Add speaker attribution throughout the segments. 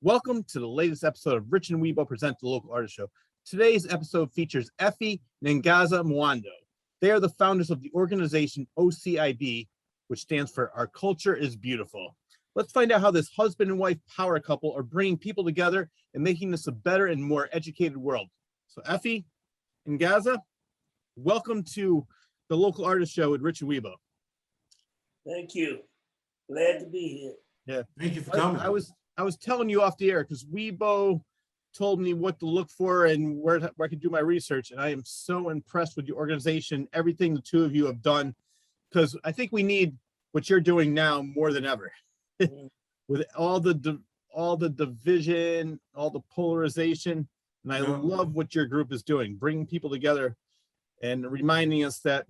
Speaker 1: Welcome to the latest episode of Rich and Wibo present the Local Artist Show. Today's episode features Effie and Angaza Mwando. They are the founders of the organization OCIB, which stands for Our Culture is Beautiful. Let's find out how this husband and wife power couple are bringing people together and making this a better and more educated world. So Effie and Angaza, welcome to the Local Artist Show with Rich and Wibo.
Speaker 2: Thank you. Glad to be here.
Speaker 1: Yeah.
Speaker 3: Thank you for coming.
Speaker 1: I was telling you off the air because Wibo told me what to look for and where I could do my research. And I am so impressed with your organization, everything the two of you have done, because I think we need what you're doing now more than ever. With all the division, all the polarization. And I love what your group is doing, bringing people together and reminding us that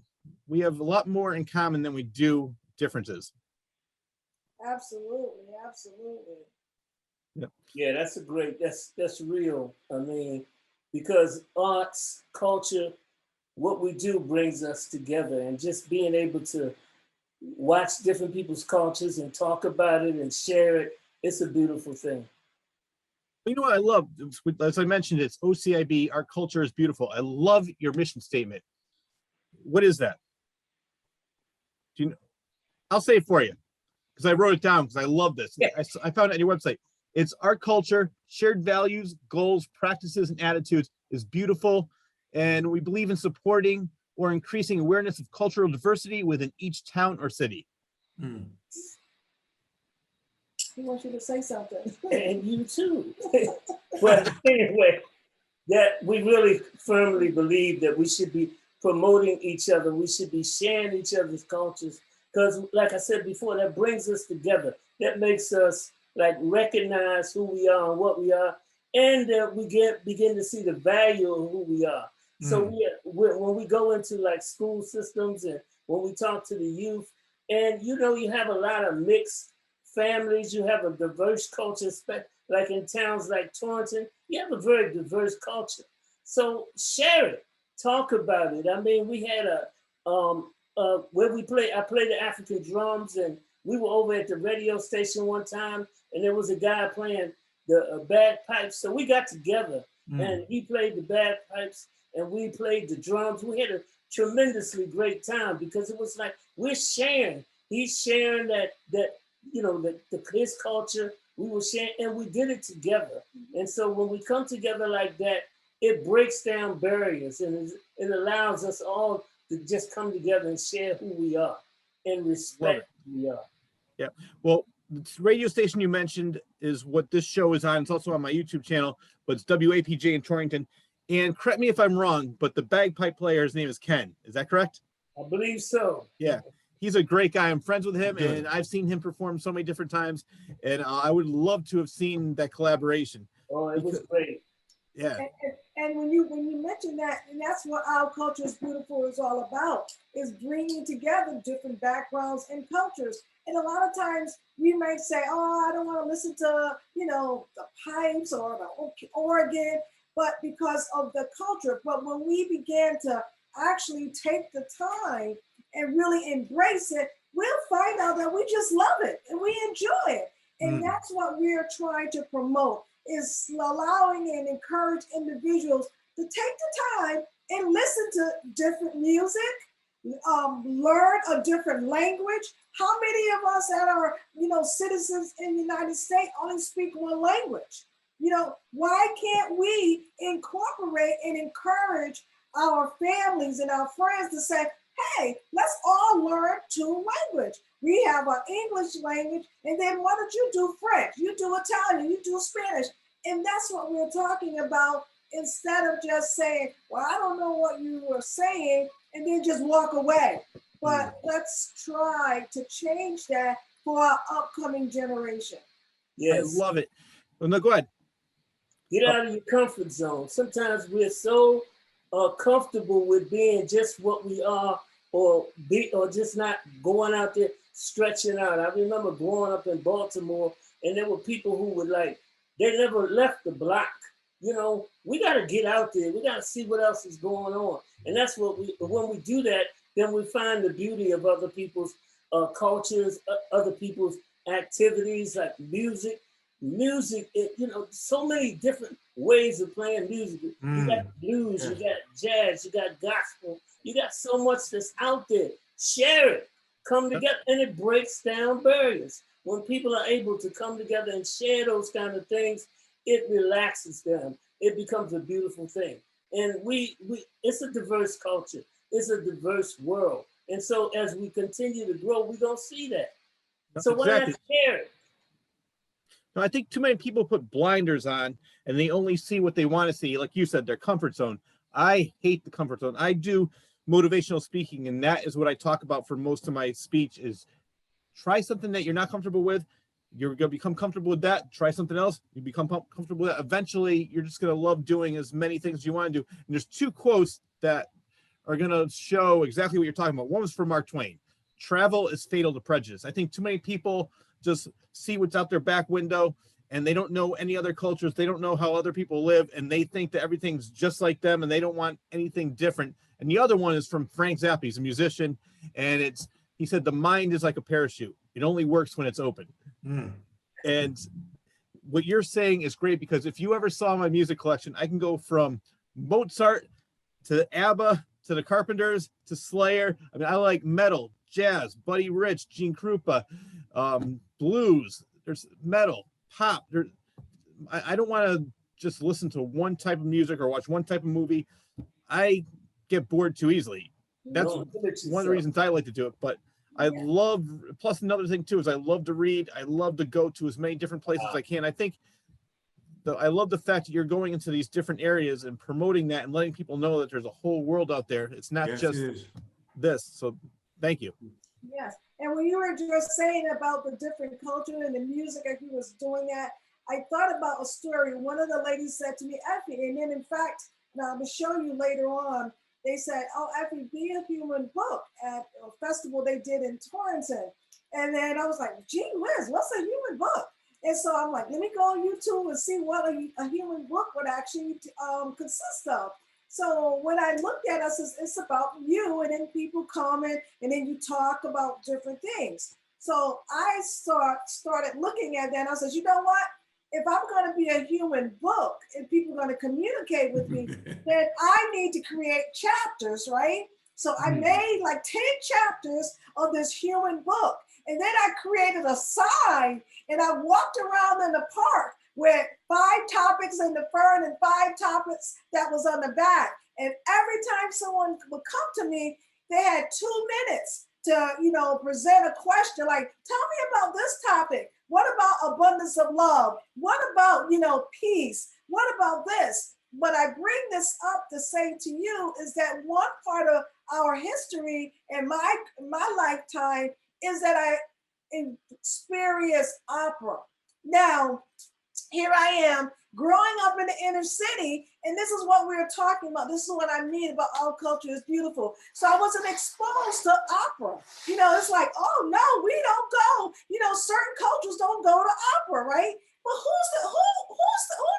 Speaker 1: we have a lot more in common than we do differences.
Speaker 4: Absolutely, absolutely.
Speaker 2: Yeah, that's real. I mean, because arts, culture, what we do brings us together, and just being able to watch different people's cultures and talk about it and share it, it's a beautiful thing.
Speaker 1: You know what I love? As I mentioned, it's OCIB, Our Culture is Beautiful. I love your mission statement. What is that? Do you know? I'll say it for you because I wrote it down because I love this. Yeah. I found it on your website. It's our culture, shared values, goals, practices, and attitudes is beautiful. And we believe in supporting or increasing awareness of cultural diversity within each town or city.
Speaker 4: He wants you to say something.
Speaker 2: And you too. But anyway, that we really firmly believe that we should be promoting each other. We should be sharing each other's cultures. Because like I said before, that brings us together. That makes us like recognize who we are and what we are, and we begin to see the value of who we are. So when we go into like school systems and when we talk to the youth, and you know, you have a lot of mixed families, you have a diverse culture, like in towns like Torrington, you have a very diverse culture. So share it, talk about it. I mean, we had where I played the African drums, and we were over at the radio station one time, and there was a guy playing the bagpipes. So we got together, and he played the bagpipes, and we played the drums. We had a tremendously great time because it was like we're sharing. He's sharing that you know his culture. We were sharing, and we did it together. And so when we come together like that, it breaks down barriers, and it allows us all to just come together and share who we are and respect who we are.
Speaker 1: Yeah. Well, the radio station you mentioned is what this show is on. It's also on my YouTube channel, but it's WAPJ in Torrington. And correct me if I'm wrong, but the bagpipe player's name is Ken. Is that correct?
Speaker 2: I believe so.
Speaker 1: Yeah. He's a great guy. I'm friends with him, and I've seen him perform so many different times. And I would love to have seen that collaboration.
Speaker 2: Oh, it was great.
Speaker 1: Yeah.
Speaker 4: And when you mention that, and that's what Our Culture is Beautiful is all about, is bringing together different backgrounds and cultures. And a lot of times we may say, oh, I don't want to listen to, you know, the pipes or the organ, but because of the culture. But when we began to actually take the time and really embrace it, we'll find out that we just love it and we enjoy it. And that's what we're trying to promote, is allowing and encourage individuals to take the time and listen to different music, learn a different language. How many of us that are, you know, citizens in the United States only speak one language? You know, why can't we incorporate and encourage our families and our friends to say, hey, let's all learn two languages. We have an English language, and then why don't you do French? You do Italian, you do Spanish. And that's what we're talking about, instead of just saying, well, I don't know what you were saying, and then just walk away. But let's try to change that for our upcoming generation.
Speaker 2: Yes.
Speaker 1: I love it. Well, no, go ahead.
Speaker 2: Get out of your comfort zone. Sometimes we're so comfortable with being just what we are, or just not going out there stretching out. I remember growing up in Baltimore, and there were people who would they never left the block. You know, we got to get out there. We got to see what else is going on. And that's what when we do that, then we find the beauty of other people's cultures, other people's activities like music. music, so many different ways of playing music. You got blues, you got jazz, you got gospel, you got so much that's out there. Share it, come together, and it breaks down barriers. When people are able to come together and share those kind of things, it relaxes them. It becomes a beautiful thing. And it's a diverse culture. It's a diverse world. And so as we continue to grow, we're going to see that. So why not share it?
Speaker 1: No, I think too many people put blinders on and they only see what they want to see. Like you said, their comfort zone. I hate the comfort zone. I do motivational speaking, and that is what I talk about for most of my speech is try something that you're not comfortable with. You're going to become comfortable with that. Try something else. You become comfortable with that. Eventually, you're just going to love doing as many things as you want to do. And there's two quotes that are going to show exactly what you're talking about. One was from Mark Twain. Travel is fatal to prejudice. I think too many people just see what's out their back window and they don't know any other cultures. They don't know how other people live, and they think that everything's just like them and they don't want anything different. And the other one is from Frank Zappa. He's a musician, and he said, the mind is like a parachute. It only works when it's open. And what you're saying is great, because if you ever saw my music collection, I can go from Mozart to ABBA to the Carpenters to Slayer. I mean, I like metal, jazz, Buddy Rich, Gene Krupa, blues. There's metal, pop. I don't want to just listen to one type of music or watch one type of movie. I get bored too easily. That's one of the reasons I like to do it. But I love, plus another thing too, is I love to read. I love to go to as many different places as I can. I think I love the fact that you're going into these different areas and promoting that and letting people know that there's a whole world out there. It's not just this. So thank you.
Speaker 4: Yes. And when you were just saying about the different culture and the music, as you was doing that, I thought about a story. One of the ladies said to me, Effie, and then in fact, now I'm going to show you later on, they said, oh, Effie, be a human book at a festival they did in Torrington. And then I was like, gee whiz, what's a human book? And so I'm like, let me go on YouTube and see what a human book would actually consist of. So when I looked at it, I says, it's about you, and then people comment, and then you talk about different things. So I started looking at that, and I said, you know what? If I'm going to be a human book and people are going to communicate with me, then I need to create chapters, right? So I made like 10 chapters of this human book. And then I created a sign, and I walked around in the park with 5 topics in the front and 5 topics that was on the back. And every time someone would come to me, they had 2 minutes to, present a question like, tell me about this topic. What about abundance of love? What about, peace? What about this? But I bring this up to say to you is that one part of our history and my lifetime is that I experienced opera. Now, here I am growing up in the inner city, and this is what we were talking about. This is what I mean about our culture is beautiful. So I wasn't exposed to opera. It's like, oh no, we don't go. Certain cultures don't go to opera, right? But who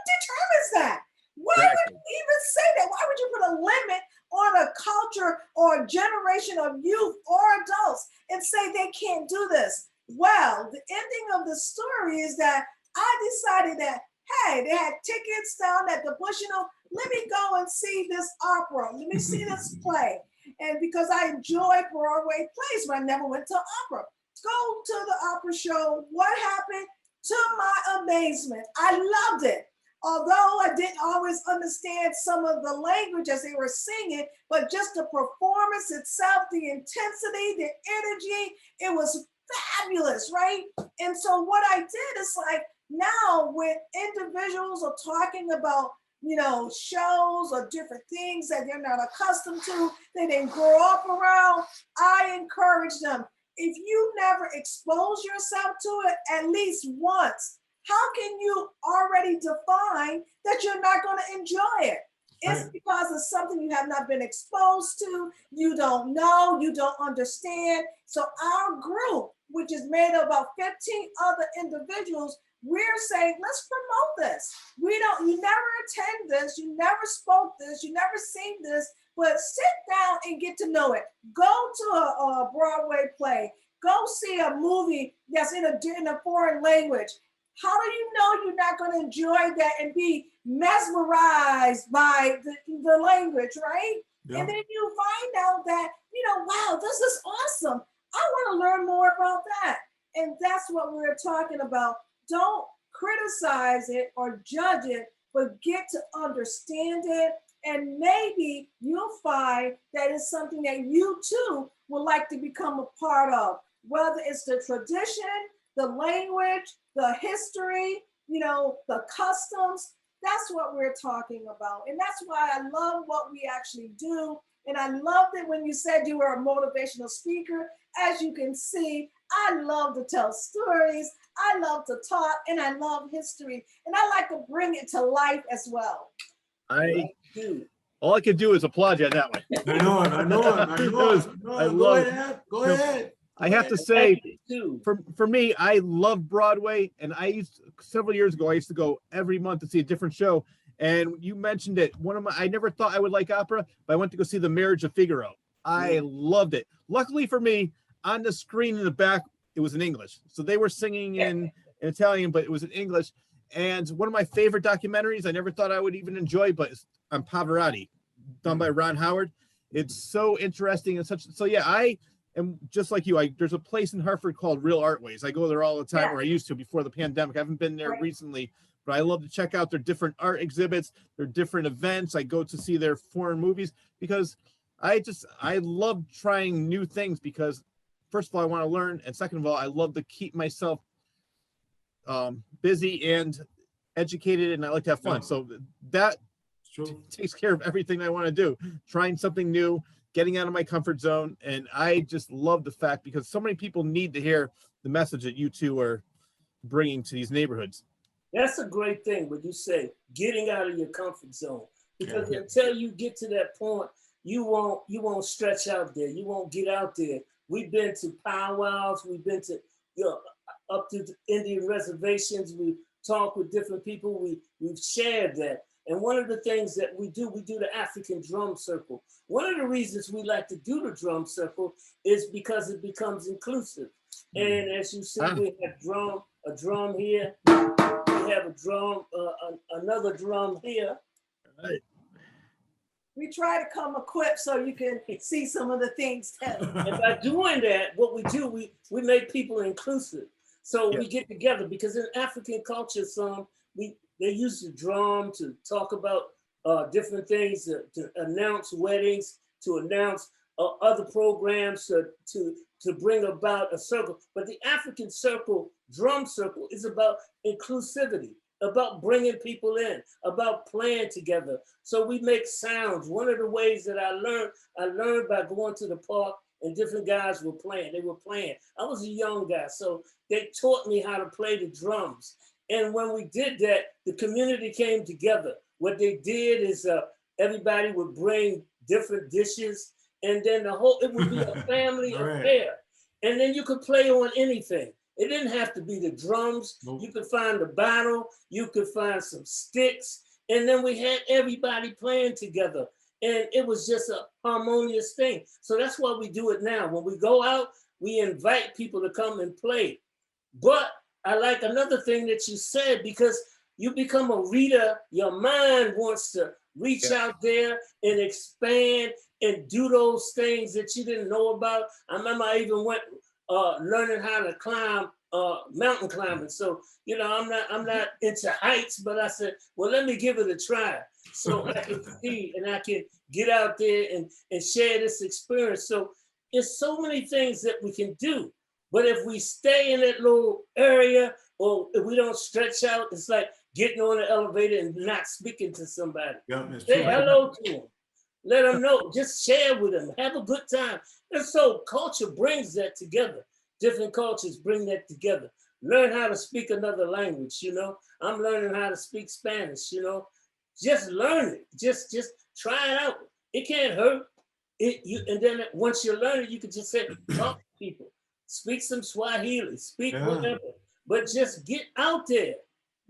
Speaker 4: determines that? Why would you even say that? Why would you put a limit on a culture or a generation of youth or adults and say they can't do this? Well, the ending of the story is that I decided that, hey, they had tickets down at the Bushnell. Let me go and see this opera. Let me see this play. And because I enjoy Broadway plays, but I never went to opera. Go to the opera show. What happened? To my amazement, I loved it. Although I didn't always understand some of the language as they were singing, but just the performance itself, the intensity, the energy, it was fabulous, right? And so what I did is like, now when individuals are talking about, shows or different things that they're not accustomed to, they didn't grow up around, I encourage them. If you never expose yourself to it at least once, how can you already define that you're not going to enjoy it? It's because it's something you have not been exposed to, you don't know, you don't understand. So our group, which is made of about 15 other individuals, we're saying, let's promote this. You never attend this, you never spoke this, you never seen this, but sit down and get to know it. Go to a Broadway play, go see a movie that's in a foreign language. how do you know you're not going to enjoy that and be mesmerized by the language, right?
Speaker 3: Yeah.
Speaker 4: And then you find out that, wow, this is awesome. I want to learn more about that. And that's what we're talking about. Don't criticize it or judge it, but get to understand it. And maybe you'll find that it's something that you too would like to become a part of, whether it's the tradition, the language, the history, the customs. That's what we're talking about. And that's why I love what we actually do. And I loved it when you said you were a motivational speaker. As you can see, I love to tell stories. I love to talk, and I love history. And I like to bring it to life as well.
Speaker 1: All I could do is applaud you on that one.
Speaker 3: I know it. Go ahead.
Speaker 1: I have to say, for me, I love Broadway, and several years ago, I used to go every month to see a different show. And you mentioned it. I never thought I would like opera, but I went to go see The Marriage of Figaro. I loved it. Luckily for me, on the screen in the back, it was in English. So they were singing in Italian, but it was in English. And one of my favorite documentaries I never thought I would even enjoy, but it's on Pavarotti, done by Ron Howard. It's so interesting and so yeah, I am just like you. There's a place in Hartford called Real Artways. I go there all the time, or I used to before the pandemic. I haven't been there recently, but I love to check out their different art exhibits, their different events. I go to see their foreign movies because I love trying new things because first of all, I want to learn. And second of all, I love to keep myself busy and educated, and I like to have fun. So that takes care of everything I want to do. Trying something new, getting out of my comfort zone. And I just love the fact because so many people need to hear the message that you two are bringing to these neighborhoods.
Speaker 2: That's a great thing when you say getting out of your comfort zone, because until you get to that point, you won't stretch out there. You won't get out there. We've been to powwows. We've been to up to the Indian reservations. We talk with different people. We've shared that. And one of the things that we do the African drum circle. One of the reasons we like to do the drum circle is because it becomes inclusive. And as you see, we have a drum here. We have a drum, another drum here.
Speaker 1: All right.
Speaker 4: We try to come equipped so you can see some of the things.
Speaker 2: And by doing that, what we do, we make people inclusive. So we get together because in African culture, they use the drum to talk about different things, to announce weddings, to announce other programs, to bring about a circle. But the African drum circle is about inclusivity, about bringing people in, about playing together. So we make sounds. One of the ways that I learned by going to the park and different guys were playing. They were playing. I was a young guy, so they taught me how to play the drums. And when we did that, the community came together. What they did is everybody would bring different dishes, and then it would be a family affair. And then you could play on anything. It didn't have to be the drums. Nope. You could find a bottle, you could find some sticks, and then we had everybody playing together. And it was just a harmonious thing. So that's why we do it now. When we go out, we invite people to come and play. But I like another thing that you said, because you become a reader, your mind wants to reach out there and expand and do those things that you didn't know about. I remember I even went learning how to climb mountain climbing. So, I'm not into heights, but I said, well, let me give it a try. So I can see and I can get out there and share this experience. So there's so many things that we can do. But if we stay in that little area, or if we don't stretch out, it's like getting on the elevator and not speaking to somebody. Say hello to them. Let them know. Just share with them. Have a good time. And so culture brings that together. Different cultures bring that together. Learn how to speak another language, I'm learning how to speak Spanish, Just learn it. Just try it out. It can't hurt. And then once you learn it, you can just say, talk to people. Speak some Swahili, speak whatever, but just get out there,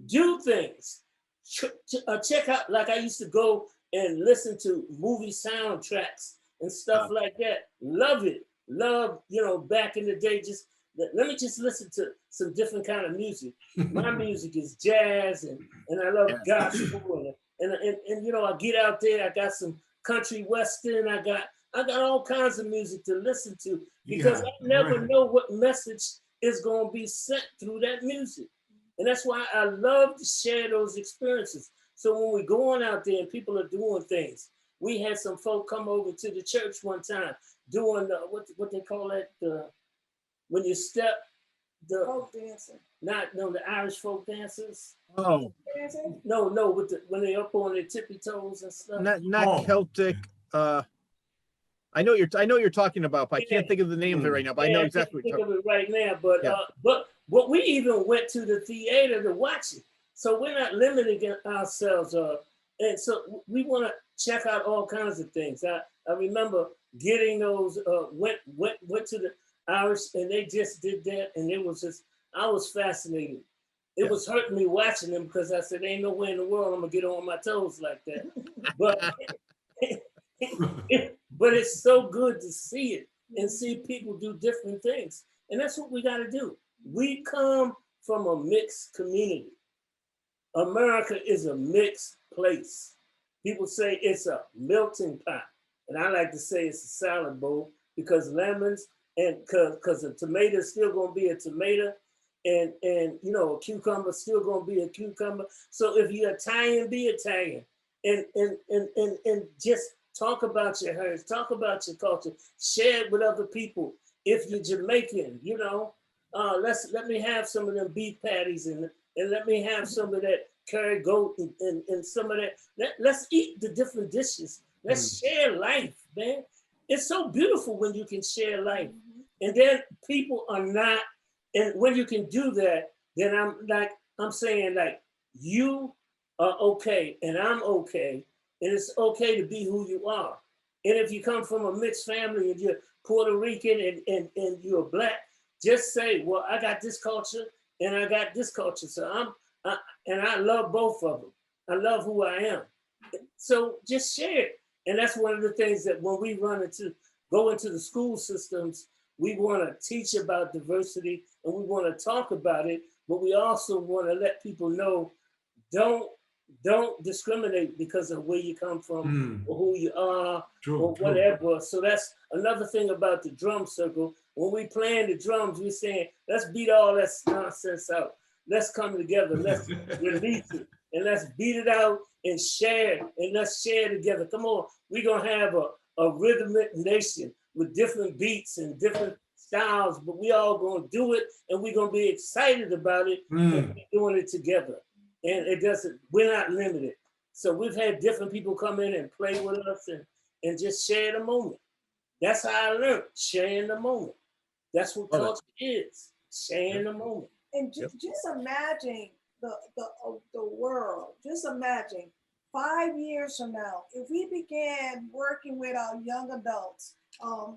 Speaker 2: do things. Check out, like I used to go and listen to movie soundtracks and stuff like that. Love it. Love, back in the day, just let me just listen to some different kind of music. My music is jazz, and I love gospel, and you know, I get out there, I got some country western, I got all kinds of music to listen to, because I never know what message is going to be sent through that music. And that's why I love to share those experiences. So when we're going out there and people are doing things, we had some folk come over to the church one time doing what they call it, when you step, the
Speaker 4: Folk dancing.
Speaker 2: the Irish folk dancers.
Speaker 1: Oh,
Speaker 4: Dancing?
Speaker 2: No, when they up on their tippy toes and stuff.
Speaker 1: not Celtic. I know you're talking about, but I can't think of the name of it right now. But I know exactly what
Speaker 2: you're
Speaker 1: you're
Speaker 2: talking about right now. But we even went to the theater to watch it. So we're not limiting ourselves. And so we want to check out all kinds of things. I remember getting those. Went to the Irish, and they just did that, and it was just, I was fascinated. It was hurting me watching them, because I said, ain't no way in the world I'm gonna get on my toes like that. But but it's so good to see it and see people do different things. And that's what we got to do. We come from a mixed community. America is a mixed place. People say it's a melting pot. And I like to say it's a salad bowl, because lemons, and because a tomato is still going to be a tomato, and you know, a cucumber still going to be a cucumber. So if you're Italian, be Italian, and just talk about your heritage, talk about your culture, share it with other people. If you're Jamaican, you know, let me have some of them beef patties, and let me have some of that curry goat, and some of that. Let's eat the different dishes. Let's share life, man. It's so beautiful when you can share life. And then people are not, and when you can do that, then I'm saying, like, you are okay, and I'm okay, and it's okay to be who you are. And if you come from a mixed family and you're Puerto Rican and you're Black, just say, well, I got this culture and I got this culture. So I love both of them. I love who I am. So just share it. And that's one of the things that when we go into the school systems, we want to teach about diversity, and we want to talk about it, but we also want to let people know, don't discriminate because of where you come from or who you are or whatever. So that's another thing about the drum circle. When we playing the drums, we're saying, let's beat all that nonsense out. Let's come together. Let's release it, and let's beat it out and share, and let's share together. Come on, we're gonna have a rhythmic nation with different beats and different styles, but we all gonna do it, and we're gonna be excited about it, and we're doing it together. And we're not limited. So we've had different people come in and play with us and just share the moment. That's how I learned, sharing the moment. That's what culture is, sharing the moment.
Speaker 4: And just imagine the world. Just imagine 5 years from now, if we began working with our young adults,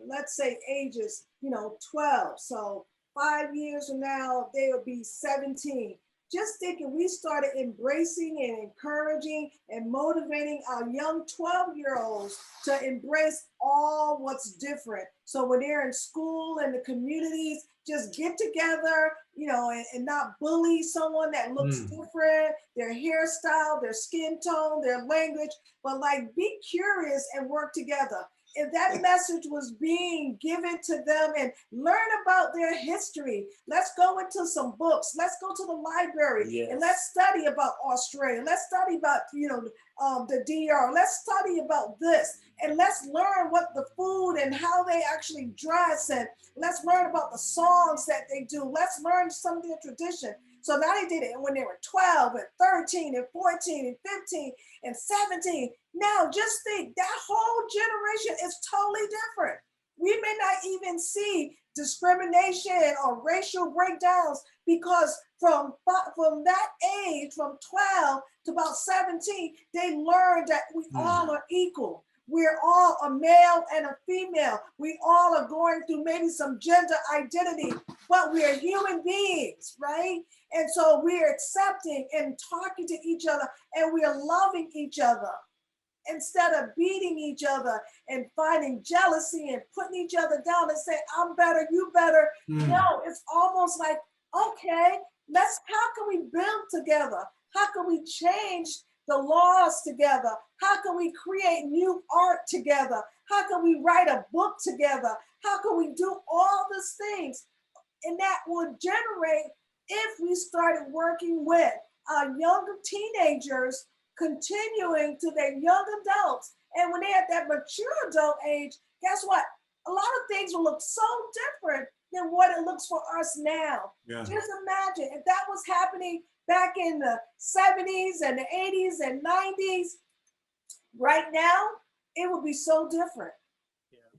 Speaker 4: let's say ages, 12. So 5 years from now, they will be 17. Just thinking we started embracing and encouraging and motivating our young 12-year-olds to embrace all what's different. So when they're in school and the communities, just get together, and not bully someone that looks different, their hairstyle, their skin tone, their language, but like be curious and work together. If that message was being given to them, and learn about their history, let's go into some books. Let's go to the library and let's study about Australia. Let's study about, the DR. Let's study about this, and let's learn what the food and how they actually dress, and let's learn about the songs that they do. Let's learn some of their tradition. So now they did it when they were 12 and 13 and 14 and 15 and 17. Now just think, that whole generation is totally different. We may not even see discrimination or racial breakdowns, because from that age, from 12 to about 17, they learned that we all are equal. We're all a male and a female. We all are going through maybe some gender identity, but we're human beings, right? And so we're accepting and talking to each other, and we're loving each other. instead of beating each other and finding jealousy and putting each other down and saying, I'm better, you better. No, it's almost like, okay, how can we build together? How can we change the laws together? How can we create new art together? How can we write a book together? How can we do all these things? And that would generate, if we started working with our younger teenagers, continuing to their young adults. And when they're at that mature adult age, guess what? A lot of things will look so different than what it looks for us now.
Speaker 3: Yeah.
Speaker 4: Just imagine if that was happening back in the 70s and the 80s and 90s, right now, it would be so different.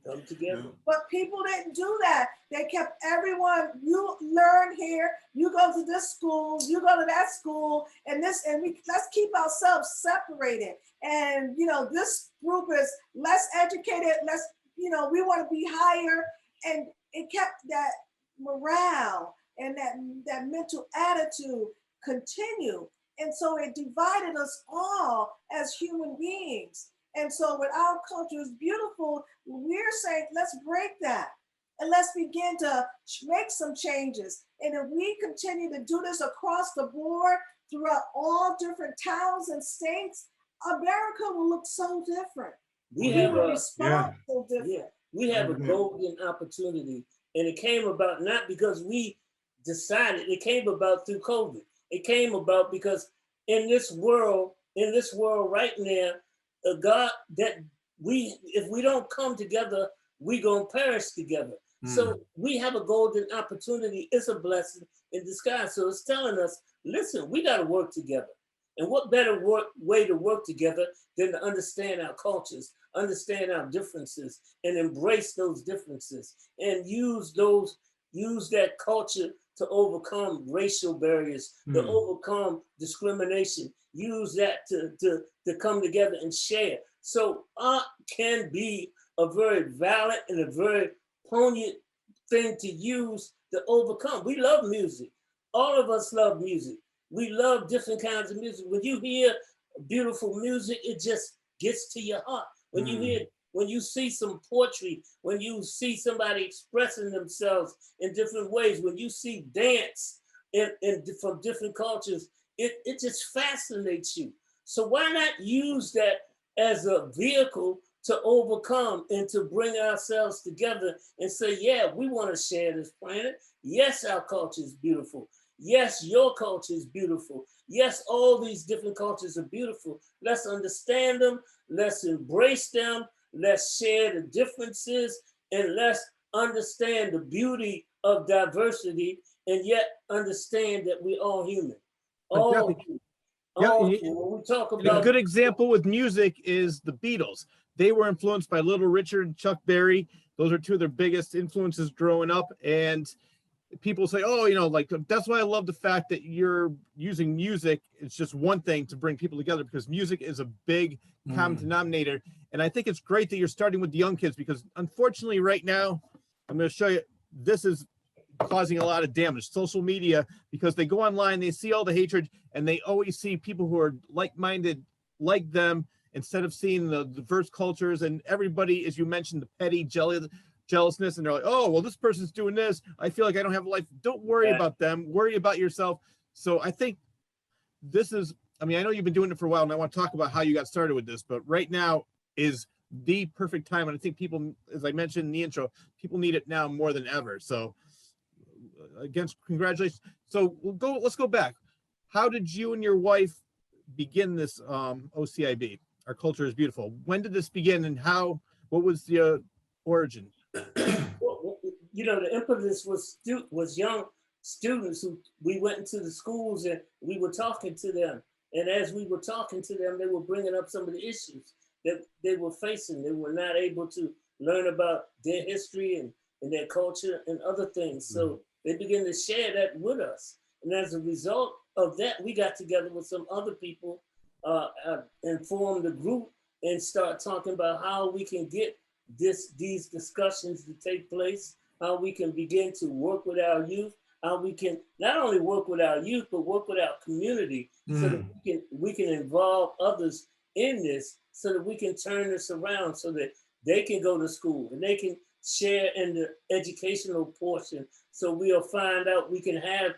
Speaker 2: Come together.
Speaker 4: But people didn't do that. They kept everyone, you learn here, you go to this school, you go to that school, and let's keep ourselves separated. And this group is less educated, we want to be higher. And it kept that morale and that mental attitude continue. And so it divided us all as human beings. And so what our culture is beautiful, we're saying, let's break that. And let's begin to make some changes. And if we continue to do this across the board throughout all different towns and states, America will look so different.
Speaker 2: We have
Speaker 4: so different.
Speaker 2: Yeah, we have a golden opportunity. And it came about not because we decided, it came about through COVID. It came about because in this world right now, God, that if we don't come together, we gonna perish together. So we have a golden opportunity. It's a blessing in disguise. So it's telling us, listen, we gotta work together. And what better way to work together than to understand our cultures, understand our differences, and embrace those differences, and use that culture to overcome racial barriers, to overcome discrimination, use that to come together and share. So art can be a very valid and a very poignant thing to use to overcome. We love music. All of us love music. We love different kinds of music. When you hear beautiful music, it just gets to your heart. When you see some poetry, when you see somebody expressing themselves in different ways, when you see dance from different cultures, it just fascinates you. So why not use that as a vehicle to overcome and to bring ourselves together and say, yeah, we want to share this planet. Yes, our culture is beautiful. Yes, your culture is beautiful. Yes, all these different cultures are beautiful. Let's understand them. Let's embrace them. Let's share the differences, and let's understand the beauty of diversity, and yet understand that we're all human. All human. When we talk about
Speaker 1: a good example with music is the Beatles. They were influenced by Little Richard and Chuck Berry. Those are two of their biggest influences growing up. And people say, oh, that's why I love the fact that you're using music. It's just one thing to bring people together, because music is a big common denominator. And I think it's great that you're starting with the young kids, because unfortunately right now, I'm going to show you, this is causing a lot of damage. Social media, because they go online, they see all the hatred, and they always see people who are like-minded like them, instead of seeing the diverse cultures and everybody, as you mentioned, the petty jealousness, and they're like, oh, well, this person's doing this, I feel like I don't have a life. Don't worry about them, worry about yourself. So I think this is, I know you've been doing it for a while, and I want to talk about how you got started with this, but right now is the perfect time. And I think people, as I mentioned in the intro, people need it now more than ever. So again, congratulations. So let's go back. How did you and your wife begin this OCIB? Our Culture is Beautiful. When did this begin, and what was the origin?
Speaker 2: Well, the impetus was young students who we went into the schools and we were talking to them. And as we were talking to them, they were bringing up some of the issues that they were facing. They were not able to learn about their history and their culture and other things. So they began to share that with us. And as a result of that, we got together with some other people and formed a group and start talking about how we can get these discussions to take place, how we can begin to work with our youth, how we can not only work with our youth, but work with our community so that we can involve others in this, so that we can turn this around so that they can go to school and they can share in the educational portion. So we'll find out we can have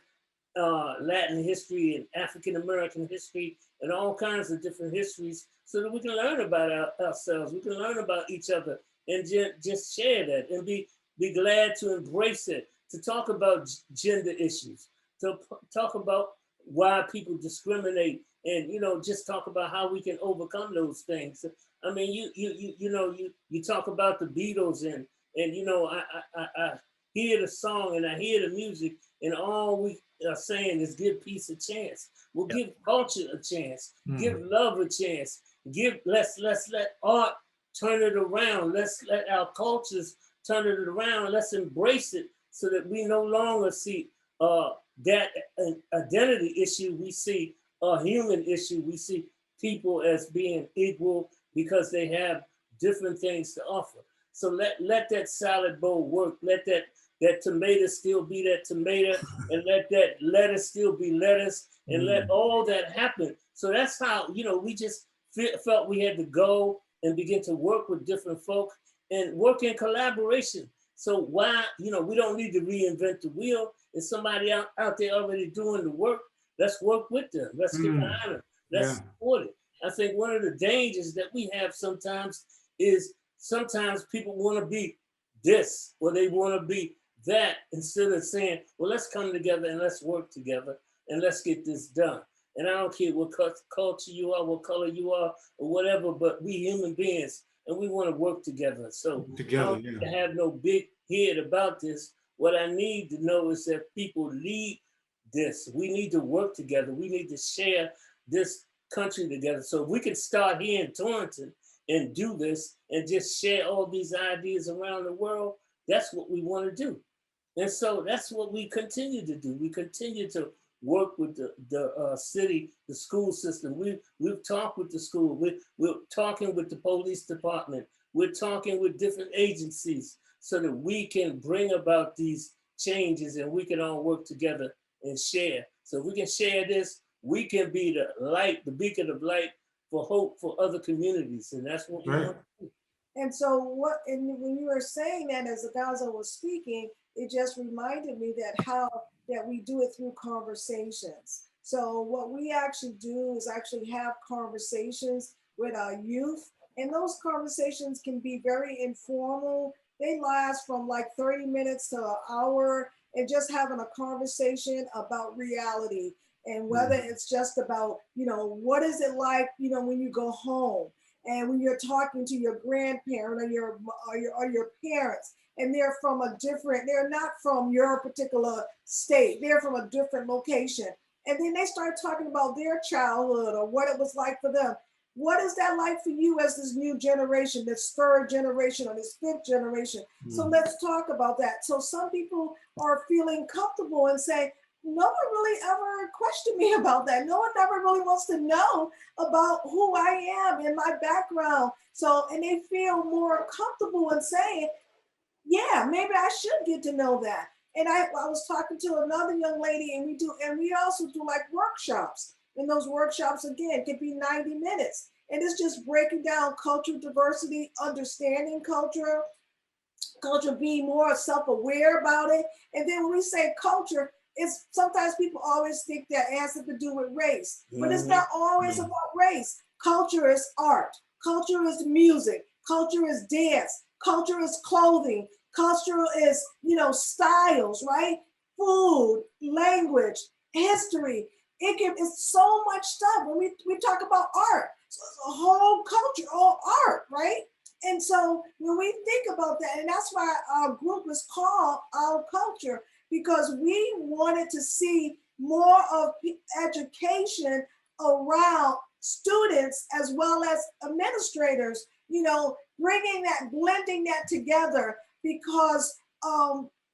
Speaker 2: Latin history and African American history and all kinds of different histories so that we can learn about ourselves. We can learn about each other and just share that and be glad to embrace it, to talk about gender issues, to talk about why people discriminate, and just talk about how we can overcome those things. I mean, you talk about the Beatles and I hear the song and I hear the music, and all we are saying is give peace a chance. We'll give culture a chance, give love a chance, let's let art turn it around. Let's let our cultures turn it around. Let's embrace it so that we no longer see that identity issue. We see a human issue. We see people as being equal because they have different things to offer. So let that salad bowl work. Let that tomato still be that tomato, and let that lettuce still be lettuce, and let all that happen. So that's how, we just felt we had to go and begin to work with different folk and work in collaboration. So why, we don't need to reinvent the wheel. There's somebody out there already doing the work. Let's work with them. Let's give honor. Let's support it. I think one of the dangers that we have sometimes is sometimes people want to be this or they want to be that, instead of saying, well, let's come together and let's work together and let's get this done. And I don't care what culture you are, what color you are, or whatever, but we human beings and we want to work together. So I don't need to have no big head about this. What I need to know is that people lead this. We need to work together. We need to share this country together. So if we can start here in Torrington and do this and just share all these ideas around the world, that's what we want to do. And so that's what we continue to do. We continue to work with the city, the school system. We've talked with the school. We're talking with the police department. We're talking with different agencies so that we can bring about these changes and we can all work together and share. So if we can share this, we can be the light, the beacon of light for hope for other communities. And that's what we want to do.
Speaker 4: And so when you were saying that, as Angaza was speaking, it just reminded me that we do it through conversations. So what we actually do is actually have conversations with our youth, and those conversations can be very informal. They last from like 30 minutes to an hour, and just having a conversation about reality, and whether it's just about, what is it like, when you go home, and when you're talking to your grandparent or your parents, and they're not from your particular state, they're from a different location. And then they start talking about their childhood or what it was like for them. What is that like for you as this new generation, this third generation or this fifth generation? So let's talk about that. So some people are feeling comfortable and say, no one really ever questioned me about that. No one ever really wants to know about who I am and my background. So, and they feel more comfortable in saying, yeah, maybe I should get to know that. And I was talking to another young lady, and we also do like workshops. And those workshops, again, can be 90 minutes. And it's just breaking down cultural diversity, understanding culture, being more self-aware about it. And then when we say culture, it's sometimes people always think that has to do with race, but it's not always about race. Culture is art. Culture is music. Culture is dance. Culture is clothing. Culture is, styles, right? Food, language, history. It's so much stuff. When we talk about art, so it's a whole culture, all art, right? And so when we think about that, and that's why our group is called Our Culture, because we wanted to see more of education around students as well as administrators, blending that together, because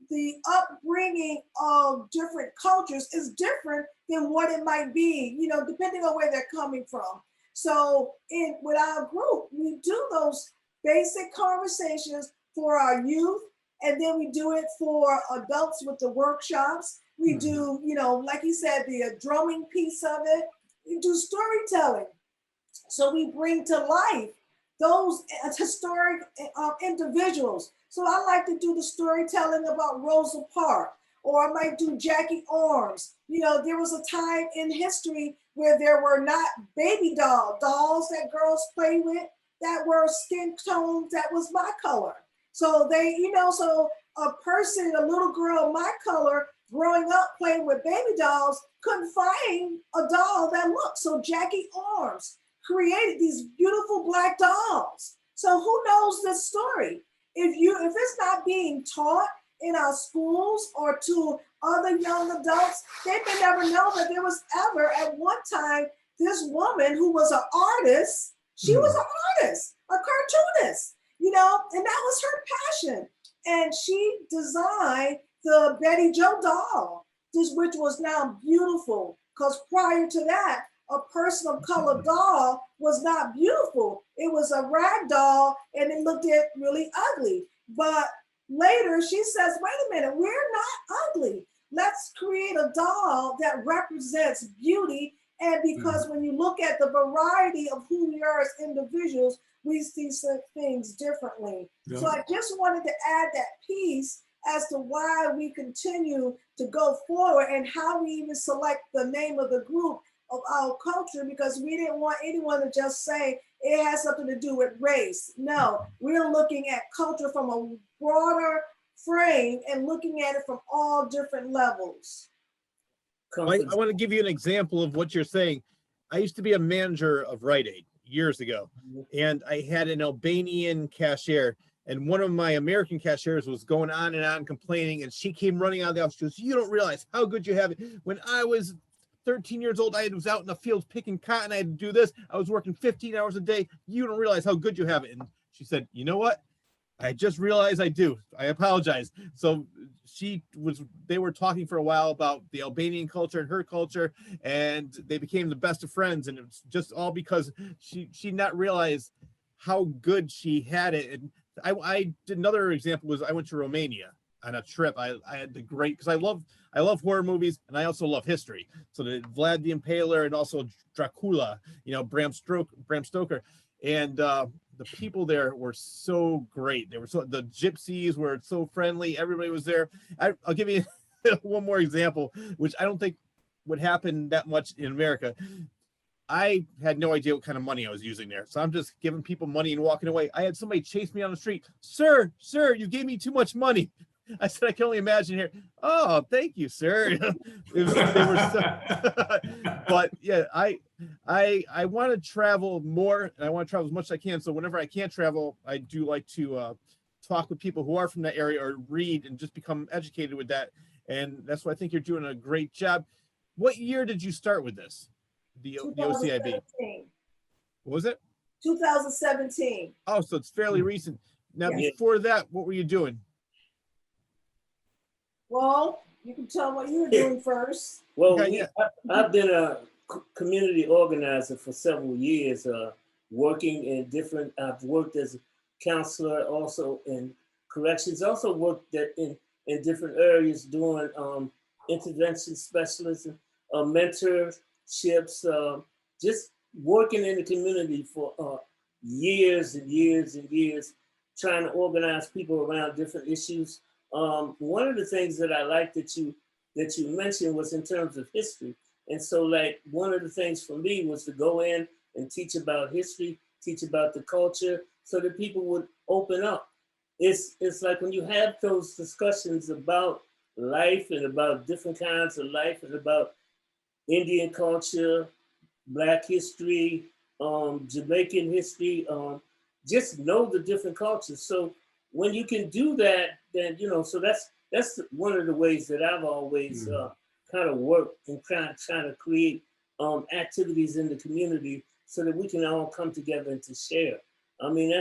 Speaker 4: the upbringing of different cultures is different than what it might be, depending on where they're coming from. So with our group, we do those basic conversations for our youth, and then we do it for adults with the workshops. We do, like you said, the drumming piece of it. We do storytelling. So we bring to life those historic individuals. So I like to do the storytelling about Rosa Parks, or I might do Jackie Orms. You know, there was a time in history where there were not baby dolls that girls play with that were skin tones that was my color. So they, you know, so a person, a little girl my color growing up playing with baby dolls couldn't find a doll that looked. So Jackie Orms created these beautiful black dolls. So who knows this story? If it's not being taught in our schools or to other young adults, they may never know that there was ever at one time this woman who was an artist. She was an artist, a cartoonist, you know, and that was her passion. And she designed the Betty Joe doll, which was now beautiful, because prior to that, a person of color doll was not beautiful. It was a rag doll and it looked really ugly. But later she says, wait a minute, we're not ugly. Let's create a doll that represents beauty. And because when you look at the variety of who we are as individuals, we see some things differently. Yeah. So I just wanted to add that piece as to why we continue to go forward and how we even select the name of the group of our culture, because we didn't want anyone to just say it has something to do with race. No, we're looking at culture from a broader frame and looking at it from all different levels.
Speaker 1: I want to give you an example of what you're saying. I used to be a manager of Rite Aid years ago, and I had an Albanian cashier, and one of my American cashiers was going on and on complaining, and she came running out of the office. She goes, you don't realize how good you have it. When I was 13 years old, I was out in the fields picking cotton. I had to do this. I was working 15 hours a day. You don't realize how good you have it. And she said, you know what? I just realized I do. I apologize. So they were talking for a while about the Albanian culture and her culture, and they became the best of friends. And it was just all because she not realized how good she had it. And I did another example was I went to Romania on a trip. I had the great, because I love horror movies and I also love history. So the Vlad the Impaler and also Dracula, you know, Bram Stoker. And the people there were so great. The gypsies were so friendly. Everybody was there. I'll give you one more example, which I don't think would happen that much in America. I had no idea what kind of money I was using there. So I'm just giving people money and walking away. I had somebody chase me on the street. Sir, you gave me too much money. I said, I can only imagine here. Oh, thank you, sir. But yeah, I want to travel more, and I want to travel as much as I can. So whenever I can't travel, I do like to talk with people who are from that area or read and just become educated with that. And that's why I think you're doing a great job. What year did you start with this? The OCIB? What was it?
Speaker 4: 2017.
Speaker 1: Oh, so it's fairly recent. Now, before that, what were you doing?
Speaker 4: Well, you can tell what you were doing first.
Speaker 2: Well, I've been a community organizer for several years, working in different, I've worked as a counselor, also in corrections, also worked in different areas doing intervention specialism, mentorships, just working in the community for years and years and years, trying to organize people around different issues. One of the things that I like that you mentioned was in terms of history. And so like one of the things for me was to go in and teach about history, teach about the culture so that people would open up. It's like when you have those discussions about life and about different kinds of life and about Indian culture, Black history, Jamaican history, just know the different cultures. So when you can do that, then, you know, so that's one of the ways that I've always kind of worked and trying to create activities in the community so that we can all come together and to share. I mean,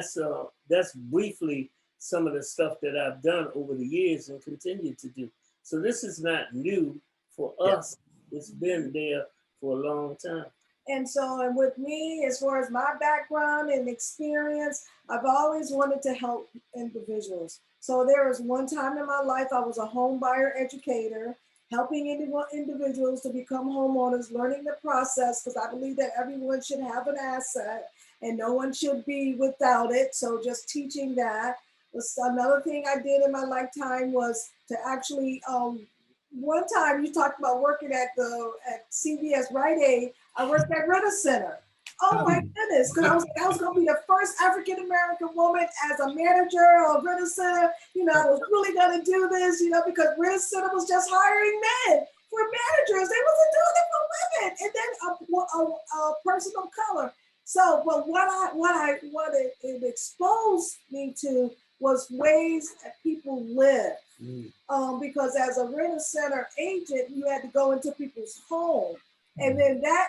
Speaker 2: that's briefly some of the stuff that I've done over the years and continue to do. So this is not new for us. It's been there for a long time.
Speaker 4: And so, and with me, as far as my background and experience, I've always wanted to help individuals. So there was one time in my life, I was a home buyer educator, helping individuals to become homeowners, learning the process, because I believe that everyone should have an asset and no one should be without it. So just teaching that. Another thing I did in my lifetime was to actually, one time you talked about working at CVS Rite Aid. I worked at Ritter Center. Oh my goodness, because I was going to be the first African-American woman as a manager of Ritter Center. You know, I was really going to do this, you know, because Ritter Center was just hiring men for managers. They wasn't doing it for women. And then a person of color. So, but what it exposed me to was ways that people live. Because as a Ritter Center agent, you had to go into people's home. And then that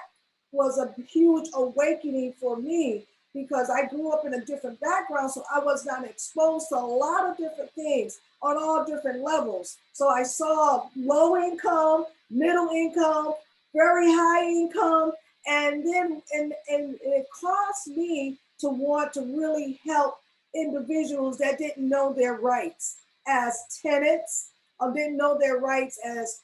Speaker 4: was a huge awakening for me because I grew up in a different background, so I was not exposed to a lot of different things on all different levels. So I saw low income, middle income, very high income, and then and it caused me to want to really help individuals that didn't know their rights as tenants, or didn't know their rights as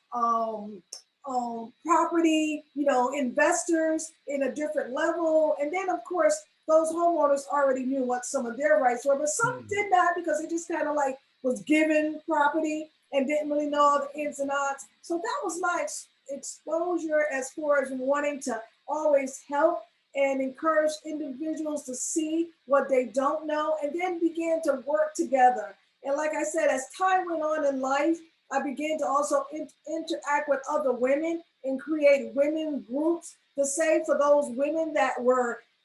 Speaker 4: property, you know, investors in a different level. And then of course, those homeowners already knew what some of their rights were, but some did not because it just kind of like was given property and didn't really know all the ins and outs. So that was my exposure as far as wanting to always help and encourage individuals to see what they don't know and then began to work together. And like I said, as time went on in life, I began to also interact with other women and create women groups. The same for those women that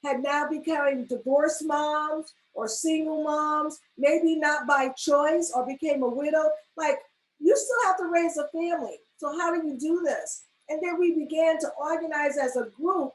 Speaker 4: had now become divorced moms or single moms, maybe not by choice or became a widow. Like, you still have to raise a family. So how do you do this? And then we began to organize as a group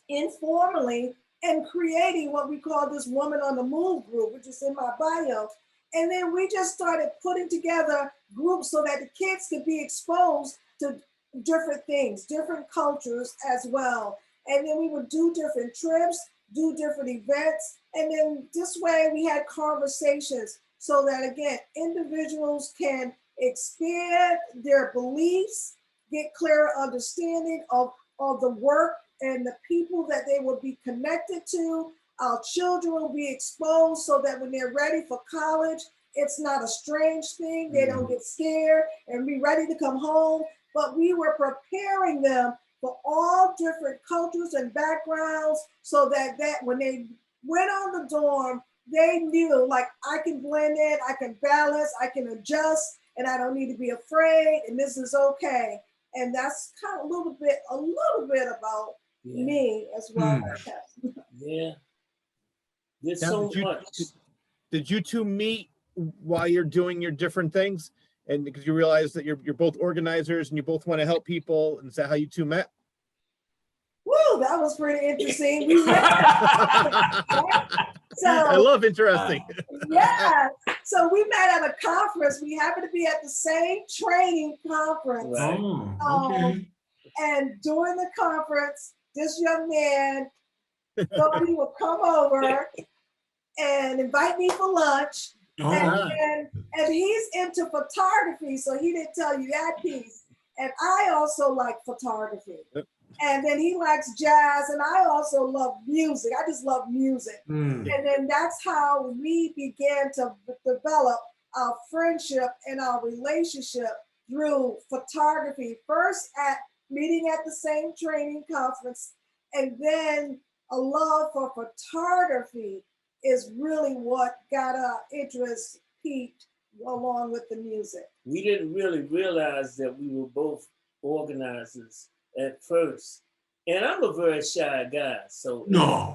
Speaker 4: informally and creating what we call this Woman on the Move group, which is in my bio. And then we just started putting together groups so that the kids could be exposed to different things, different cultures as well. And then we would do different trips, do different events. And then this way we had conversations so that, again, individuals can expand their beliefs, get clearer understanding of the work and the people that they will be connected to. Our children will be exposed so that when they're ready for college, it's not a strange thing. They don't get scared and be ready to come home. But we were preparing them for all different cultures and backgrounds so that when they went on the dorm, they knew, like, I can blend in, I can balance, I can adjust, and I don't need to be afraid, and this is okay. And that's kind of a little bit about me as well.
Speaker 2: Yeah. There's
Speaker 1: Now,
Speaker 2: so much.
Speaker 1: Did you two meet while you're doing your different things? And because you realize that you're both organizers and you both want to help people, and is that how you two met?
Speaker 4: Woo, that was pretty interesting. We met. So
Speaker 1: I love interesting.
Speaker 4: Yeah. So we met at a conference. We happened to be at the same training conference.
Speaker 2: Right.
Speaker 3: Okay.
Speaker 4: And during the conference, this young man thought he would come over and invite me for lunch. And he's into photography, so he didn't tell you that piece. And I also like photography. And then he likes jazz, and I also love music. I just love music. And then that's how we began to develop our friendship and our relationship through photography. First at meeting at the same training conference, and then a love for photography is really what got our interest peaked along with the music.
Speaker 2: We didn't really realize that we were both organizers at first. And I'm a very shy guy, so
Speaker 3: No.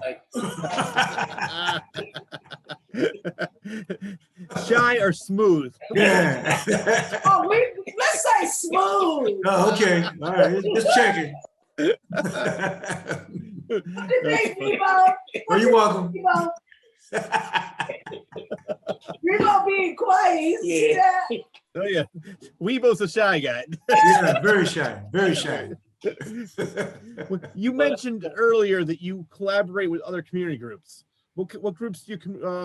Speaker 1: Shy or smooth?
Speaker 3: Yeah.
Speaker 4: Oh, let's say smooth.
Speaker 3: Oh, okay. All right. Just checking.
Speaker 4: What do you think, Wibo?
Speaker 3: Well, you're welcome.
Speaker 4: Wibo being quiet. See that?
Speaker 1: Oh yeah, Weibo's a shy guy.
Speaker 3: Yeah, very shy. Very shy.
Speaker 1: You mentioned earlier that you collaborate with other community groups. What groups do you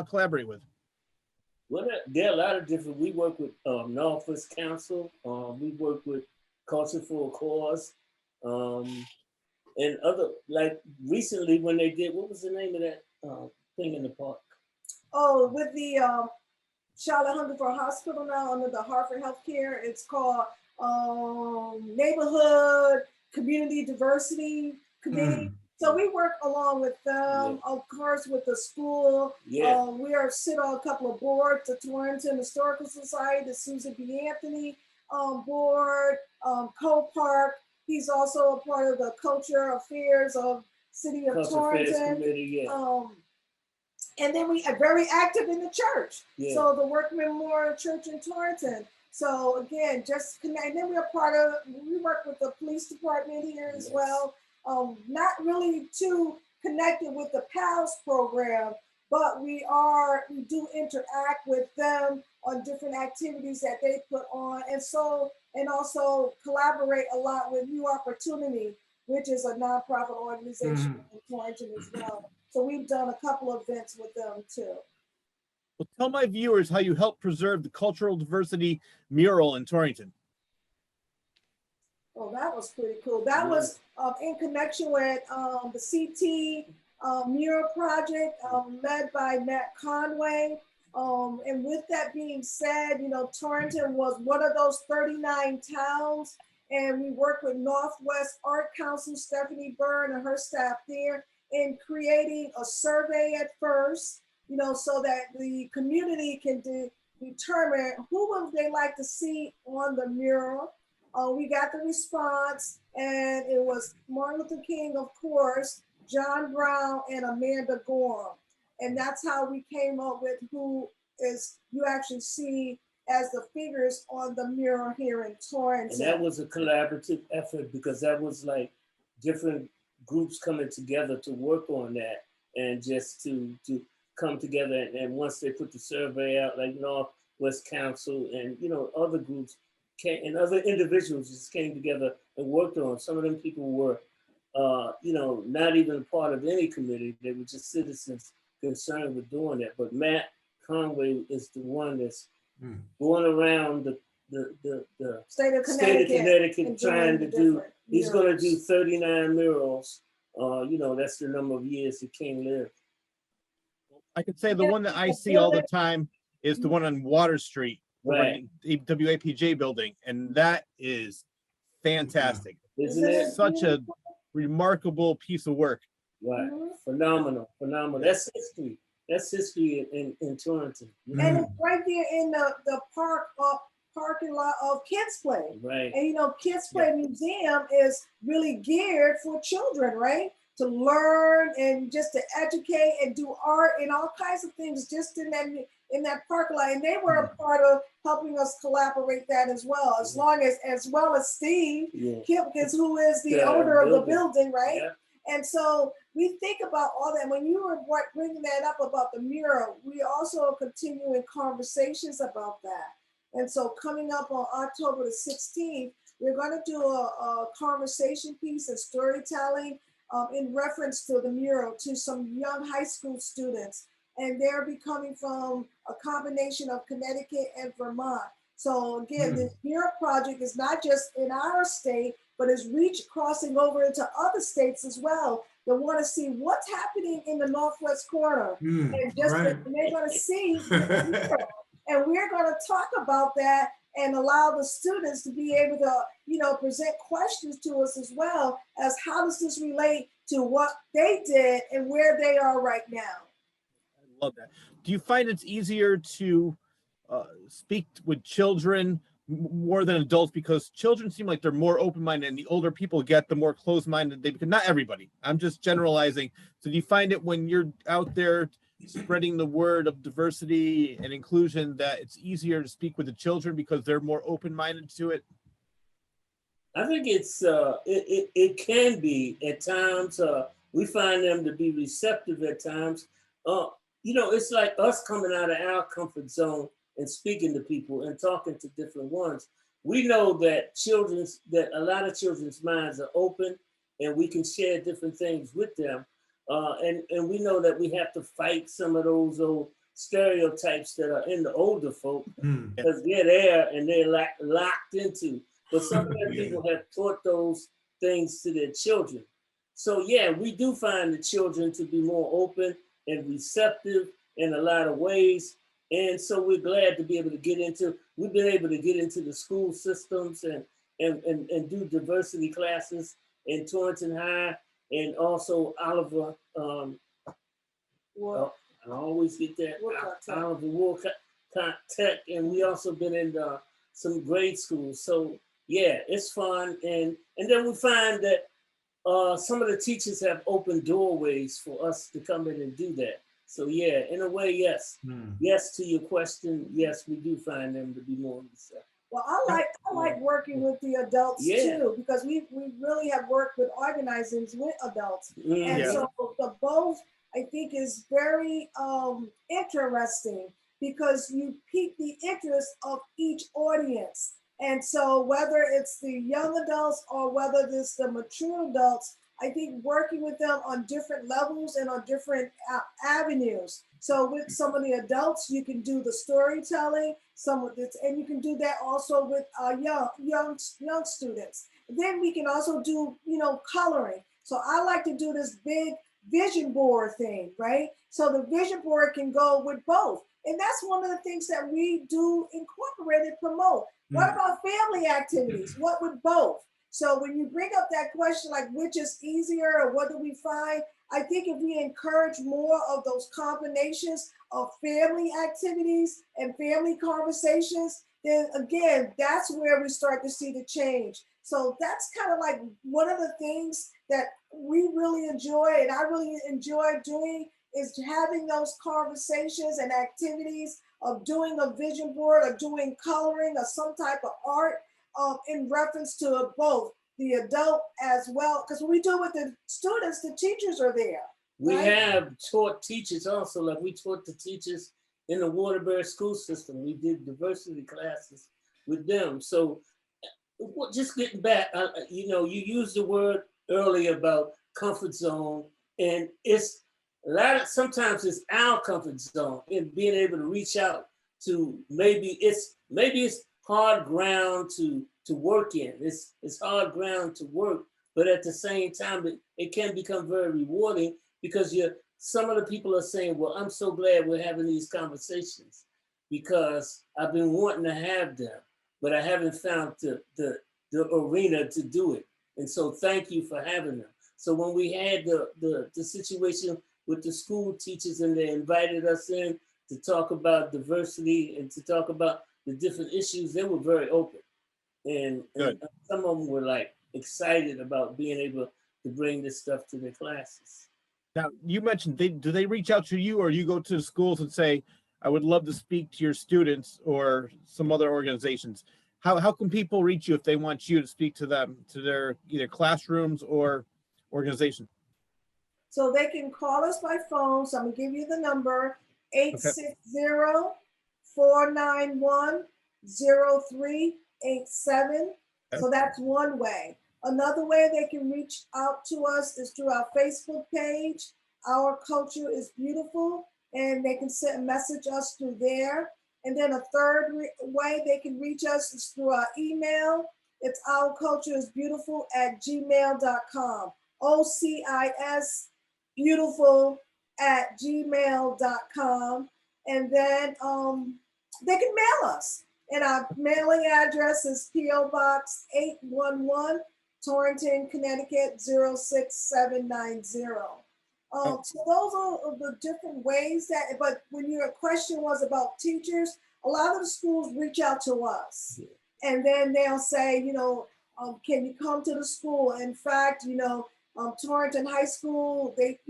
Speaker 1: collaborate with?
Speaker 2: Well, there are a lot of different. We work with Northwest Council. We work with Culture for a Cause, and other, like recently when they did, what was the name of that thing in the park?
Speaker 4: Oh, with the Charlotte Hungerford Hospital now under the Hartford Healthcare, it's called Neighborhood Community Diversity Committee. So we work along with them, of course, with the school.
Speaker 2: Yeah.
Speaker 4: We sit on a couple of boards, the Torrington Historical Society, the Susan B. Anthony board, Co-Park. He's also a part of the Culture Affairs of City of
Speaker 2: Culture
Speaker 4: Torrington.
Speaker 2: Affairs Committee, yeah.
Speaker 4: And then we are very active in the church.
Speaker 2: Yeah.
Speaker 4: So the Workman Memorial Church in Torrington. So again, just connect. And then we work with the police department here as well. Not really too connected with the PALS program, but we do interact with them on different activities that they put on. And also collaborate a lot with New Opportunity, which is a nonprofit organization in Torrington as well. So we've done a couple of events with them too.
Speaker 1: Well, tell my viewers how you help preserve the cultural diversity mural in Torrington.
Speaker 4: Oh, that was pretty cool. That was in connection with the CT Mural project led by Matt Conway. And with that being said, you know, Torrington was one of those 39 towns, and we worked with Northwest Art Council, Stephanie Byrne and her staff there, in creating a survey at first, you know, so that the community can determine who would they like to see on the mural. We got the response, and it was Martin Luther King, of course, John Brown, and Amanda Gorham. And that's how we came up with who is you actually see as the figures on the mural here in Torrington.
Speaker 2: And that was a collaborative effort because that was like different groups coming together to work on that and just to come together. And once they put the survey out, like Northwest Council and, you know, other groups came, and other individuals just came together and worked on. Some of them people were, you know, not even part of any committee. They were just citizens concerned with doing that. But Matt Conway is the one that's going around the
Speaker 4: state of Connecticut
Speaker 2: trying to do, he's going to do 39 murals. You know, that's the number of years that King lived.
Speaker 1: I could say the one that I see all the time is the one on Water Street,
Speaker 2: right?
Speaker 1: WAPJ building, and that is fantastic.
Speaker 2: Isn't it?
Speaker 1: Such a remarkable piece of work.
Speaker 2: Right, phenomenal. That's history. That's history in Torrington.
Speaker 4: And it's right there in the parking lot of Kids Play.
Speaker 2: Right.
Speaker 4: And you know, Kids Play Museum is really geared for children, right? To learn and just to educate and do art and all kinds of things just in that parking lot. And they were a part of helping us collaborate that as well. As well as Steve Kipkins, who is the owner of the building, right? Yeah. And so we think about all that. When you were bringing that up about the mural, we also continue in conversations about that. And so coming up on October the 16th, we're going to do a conversation piece and storytelling in reference to the mural to some young high school students. And they'll be coming from a combination of Connecticut and Vermont. So again, the mural project is not just in our state, but is crossing over into other states as well. They want to see what's happening in the Northwest corner. And they're going to see and we're going to talk about that and allow the students to be able to, you know, present questions to us as well as how does this relate to what they did and where they are right now.
Speaker 1: I love that. Do you find it's easier to speak with children more than adults, because children seem like they're more open-minded, and the older people get, the more closed-minded they become? Not everybody, I'm just generalizing. So do you find it when you're out there spreading the word of diversity and inclusion that it's easier to speak with the children because they're more open-minded to it?
Speaker 2: I think it's it can be at times. We find them to be receptive at times. You know, it's like us coming out of our comfort zone and speaking to people and talking to different ones. We know that a lot of children's minds are open, and we can share different things with them. And we know that we have to fight some of those old stereotypes that are in the older folk, because they're there and they're locked into but some people have taught those things to their children. So yeah, we do find the children to be more open and receptive in a lot of ways. And so we're glad to be able to we've been able to get into the school systems and do diversity classes in Torrington High and also Oliver, I always get that, Oliver Wolcott Tech, and we also been in some grade schools. So yeah, it's fun. And then we find that some of the teachers have opened doorways for us to come in and do that. So yeah, in a way, yes. Yes to your question. Yes, we do find them to be more receptive.
Speaker 4: Well, I like working with the adults too, because we really have worked with organizings with adults. And so the both, I think, is very interesting because you pique the interest of each audience. And so whether it's the young adults or whether it's the mature adults, I think working with them on different levels and on different avenues. So with some of the adults, you can do the storytelling, and you can do that also with young students. Then we can also do, coloring. So I like to do this big vision board thing, right? So the vision board can go with both. And that's one of the things that we do incorporate and promote. What about family activities? What with both? So when you bring up that question, like which is easier or what do we find? I think if we encourage more of those combinations of family activities and family conversations, then again, that's where we start to see the change. So that's kind of like one of the things that we really enjoy and I really enjoy doing is having those conversations and activities of doing a vision board or doing coloring or some type of art in reference to both the adult as well. Because when we do it with the students, the teachers are there.
Speaker 2: We have taught teachers also, like we taught the teachers in the Waterbury school system. We did diversity classes with them. So just getting back, you used the word earlier about comfort zone, and it's sometimes it's our comfort zone in being able to reach out to maybe it's hard ground to work in. It's hard ground to work, but at the same time, it can become very rewarding because some of the people are saying, well, I'm so glad we're having these conversations because I've been wanting to have them, but I haven't found the arena to do it. And so thank you for having them. So when we had the situation with the school teachers and they invited us in to talk about diversity and to talk about the different issues, they were very open. And some of them were like excited about being able to bring this stuff to their classes.
Speaker 1: Now, you mentioned, do they reach out to you or you go to the schools and say, I would love to speak to your students or some other organizations? How can people reach you if they want you to speak to them, to their either classrooms or organization?
Speaker 4: So they can call us by phone. So I'm gonna give you the number, 860-491-0387. So that's one way. Another way they can reach out to us is through our Facebook page. Our Culture is Beautiful, and they can message us through there. And then a third way they can reach us is through our email. It's ourcultureisbeautiful@gmail.com. OCIS beautiful@gmail.com. And then they can mail us. And our mailing address is P.O. Box 811, Torrington, Connecticut 06790. So those are the different ways but when your question was about teachers, a lot of the schools reach out to us. And then they'll say, can you come to the school? In fact, Torrington High School, they,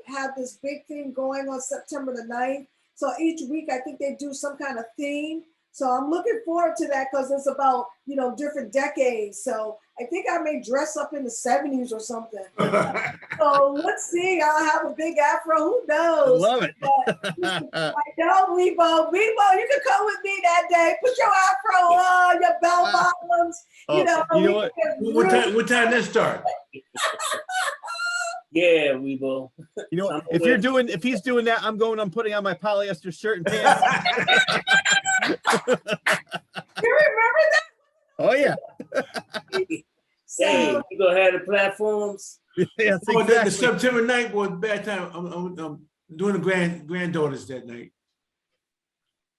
Speaker 4: have this big thing going on September the 9th. So each week, I think they do some kind of theme. So I'm looking forward to that because it's about, different decades. So I think I may dress up in the 70s or something. So let's see. I'll have a big afro. Who knows?
Speaker 1: I love it.
Speaker 4: I know, Wibo. Wibo, you can come with me that day. Put your afro on, your bell bottoms.
Speaker 3: What time does it start?
Speaker 2: Yeah, Wibo.
Speaker 1: If he's doing that, I'm putting on my polyester shirt and pants.
Speaker 4: You remember that?
Speaker 1: Oh yeah.
Speaker 2: Hey, you gonna have the platforms?
Speaker 1: Yes,
Speaker 3: Oh, the
Speaker 1: exactly.
Speaker 3: September 9th was a bad time. I'm doing the granddaughters that night.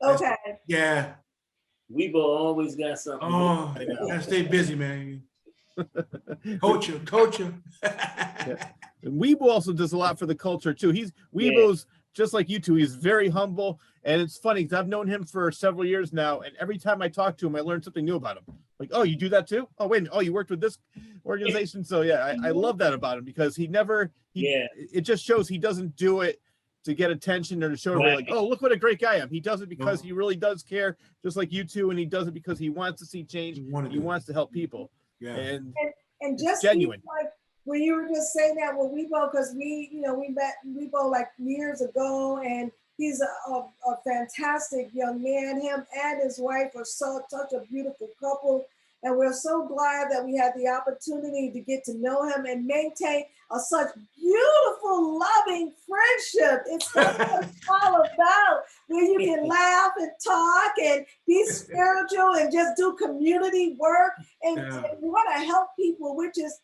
Speaker 4: Okay.
Speaker 3: Yeah.
Speaker 2: Wibo always got something.
Speaker 3: Oh,
Speaker 1: I know.
Speaker 3: gotta stay busy, man. Culture.
Speaker 1: And Weebo also does a lot for the culture too. Weebo's just like you two. He's very humble, and it's funny because I've known him for several years now, and every time I talk to him, I learn something new about him. Like, oh, you do that too? Oh, wait, oh, you worked with this organization. So yeah, I love that about him because it just shows he doesn't do it to get attention or to show everybody like, oh, look what a great guy I am. He does it because he really does care, just like you two, and he does it because he wants to see change. He wants to help people.
Speaker 3: Yeah.
Speaker 4: And just
Speaker 1: genuine.
Speaker 4: Like when you were just saying that with Wibo, because we met Wibo like years ago, and he's a fantastic young man. Him and his wife are such a beautiful couple. And we're so glad that we had the opportunity to get to know him and maintain such beautiful, loving friendship. It's what it's all about, where you can laugh and talk and be spiritual and just do community work and want to help people, which is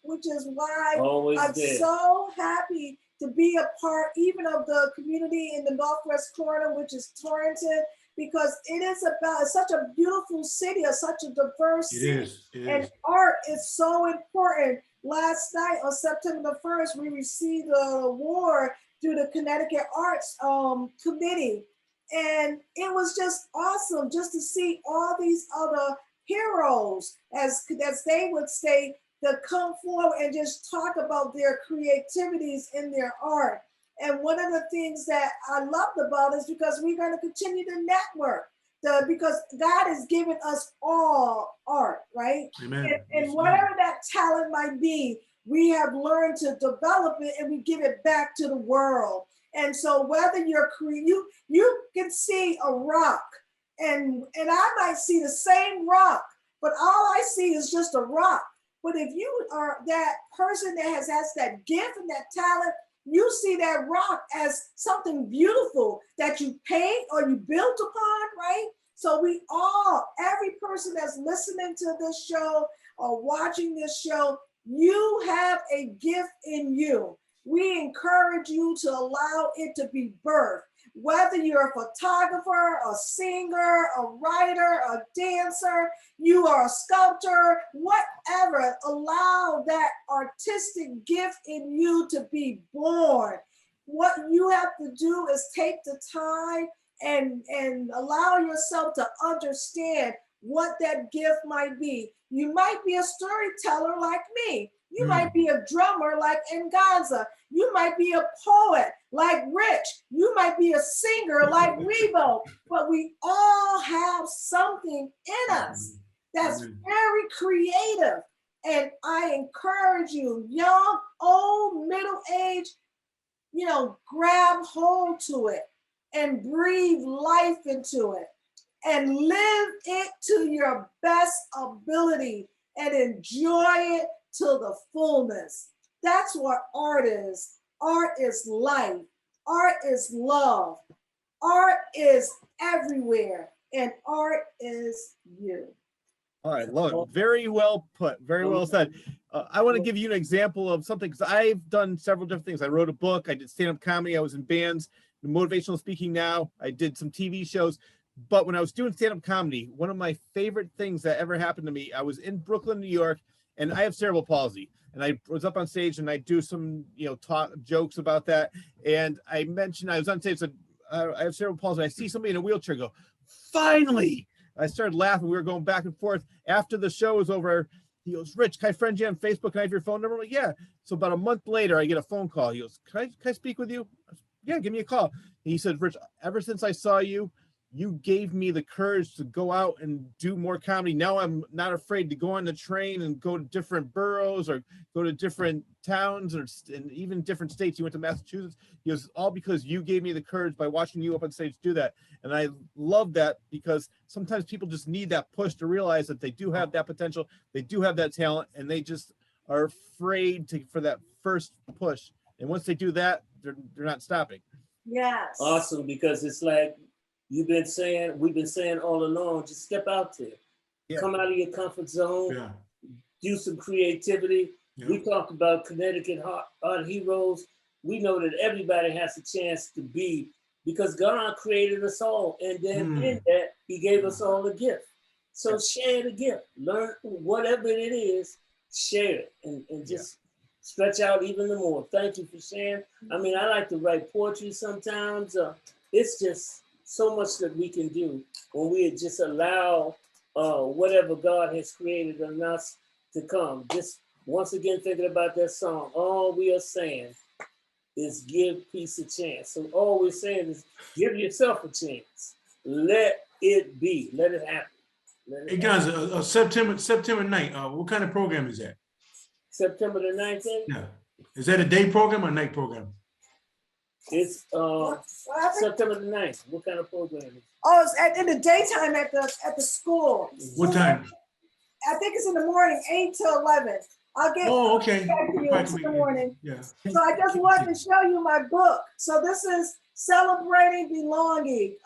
Speaker 4: why I'm so happy to be a part even of the community in the Northwest corner, which is Torrington, because it's such a beautiful city, such a diverse city. And art is so important. Last night on September the 1st, we received an award through the Connecticut Arts Committee. And it was just awesome just to see all these other heroes, as they would say, to come forward and just talk about their creativities in their art. And one of the things that I loved about it is because we're going to continue to network, because God has given us all art, right?
Speaker 3: Amen.
Speaker 4: And whatever that talent might be, we have learned to develop it and we give it back to the world. And so whether you can see a rock, and I might see the same rock, but all I see is just a rock. But if you are that person that has that gift and that talent, you see that rock as something beautiful that you paint or you built upon, right? So every person that's listening to this show or watching this show, you have a gift in you. We encourage you to allow it to be birthed. Whether you're a photographer, a singer, a writer, a dancer, you are a sculptor, whatever, allow that artistic gift in you to be born. What you have to do is take the time and allow yourself to understand what that gift might be. You might be a storyteller like me. You might be a drummer like Angaza. You might be a poet like Rich. You might be a singer like Wibo. But we all have something in us that's very creative. And I encourage you, young, old, middle age, grab hold to it and breathe life into it and live it to your best ability and enjoy it to the fullness. That's what art is. Art is life. Art is love. Art is everywhere. And art is you.
Speaker 1: All right, love it. Very well put. Very well said. I want to give you an example of something, because I've done several different things. I wrote a book. I did stand-up comedy. I was in bands, motivational speaking now. I did some TV shows. But when I was doing stand-up comedy, one of my favorite things that ever happened to me, I was in Brooklyn, New York, and I have cerebral palsy. And I was up on stage and I do some, talk jokes about that. And I mentioned, I was on stage, said, I have cerebral palsy. I see somebody in a wheelchair go, finally. I started laughing. We were going back and forth. After the show was over, he goes, Rich, can I friend you on Facebook? Can I have your phone number? I'm like, yeah. So about a month later, I get a phone call. He goes, can I speak with you? I said, yeah, give me a call. And he said, Rich, ever since I saw you, you gave me the courage to go out and do more comedy. Now I'm not afraid to go on the train and go to different boroughs or go to different towns and even different states. You went to Massachusetts. He goes, all because you gave me the courage by watching you up on stage do that. And I love that, because sometimes people just need that push to realize that they do have that potential. They do have that talent, and they just are afraid for that first push. And once they do that, they're not stopping.
Speaker 4: Yes.
Speaker 2: Awesome, because it's like, we've been saying all along, just step out there. Yeah. Come out of your comfort zone.
Speaker 3: Yeah.
Speaker 2: use some creativity.
Speaker 3: Yeah.
Speaker 2: We talked about Connecticut art heroes. We know that everybody has a chance to be, because God created us all. And then in that, he gave us all a gift. So share the gift. Learn whatever it is, share it and just stretch out even the more. Thank you for sharing. I mean, I like to write poetry sometimes. It's just so much that we can do when we just allow whatever God has created in us to come. Just once again, thinking about that song, all we are saying is give peace a chance. So all we're saying is give yourself a chance. Let it be. Let it happen.
Speaker 3: Hey guys, September 9th. What kind of program is that?
Speaker 2: September the 9th?
Speaker 3: Yeah. Is that a day program or night program?
Speaker 2: It's September the 9th. What kind of program is it?
Speaker 4: Oh, it's in the daytime at the school.
Speaker 3: What time?
Speaker 4: I think it's in the morning, 8 to 11. I'll get
Speaker 3: okay.
Speaker 4: back to you in the morning.
Speaker 3: Yeah.
Speaker 4: So I just wanted to show you my book. So this is Celebrating Belonging.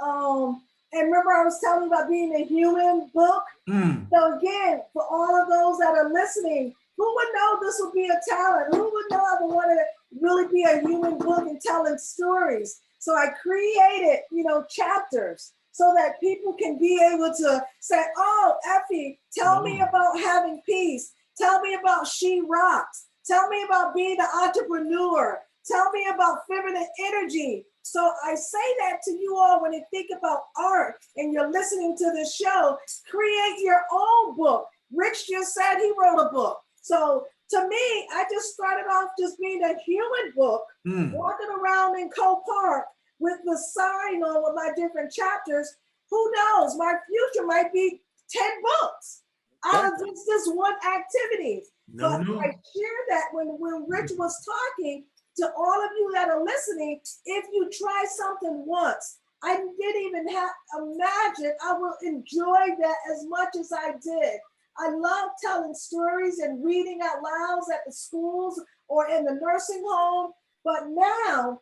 Speaker 4: And remember I was telling you about being a human book? So again, for all of those that are listening, who would know this would be a talent? Who would know I would want to really be a human book and telling stories? So I created, chapters so that people can be able to say, oh, Effie, tell me about having peace. Tell me about She Rocks. Tell me about being an entrepreneur. Tell me about feminine energy. So I say that to you all when you think about art and you're listening to the show, create your own book. Rich just said he wrote a book. So to me, I just started off just being a human book, walking around in Cole Park with the sign on with my different chapters. Who knows? My future might be 10 books out of this one activity. But I share that when Rich was talking to all of you that are listening, if you try something once, I didn't even imagine I will enjoy that as much as I did. I love telling stories and reading out loud at the schools or in the nursing home, but now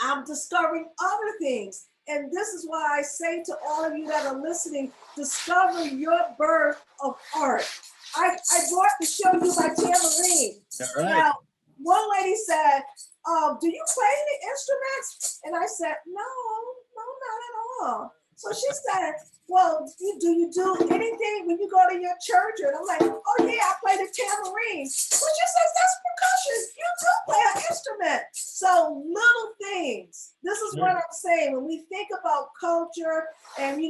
Speaker 4: I'm discovering other things. And this is why I say to all of you that are listening, discover your birth of art. I brought to show you my tambourine.
Speaker 1: All right.
Speaker 4: Now, one lady said, do you play any instruments? And I said, no, not at all. So she said, well, do you do anything when you go to your church? And I'm like, oh yeah, I play the tambourine. Well, she says, that's percussion. You do play an instrument. So little things. This is what I'm saying. When we think about culture and,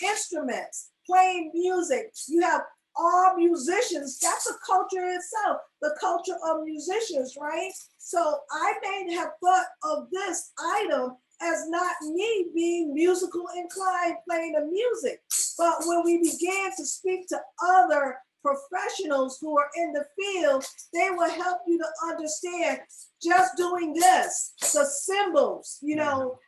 Speaker 4: instruments, playing music, you have all musicians. That's a culture itself, the culture of musicians, right? So I may have thought of this item as not me being musical inclined playing the music. But when we began to speak to other professionals who are in the field, they will help you to understand just doing this, the cymbals, little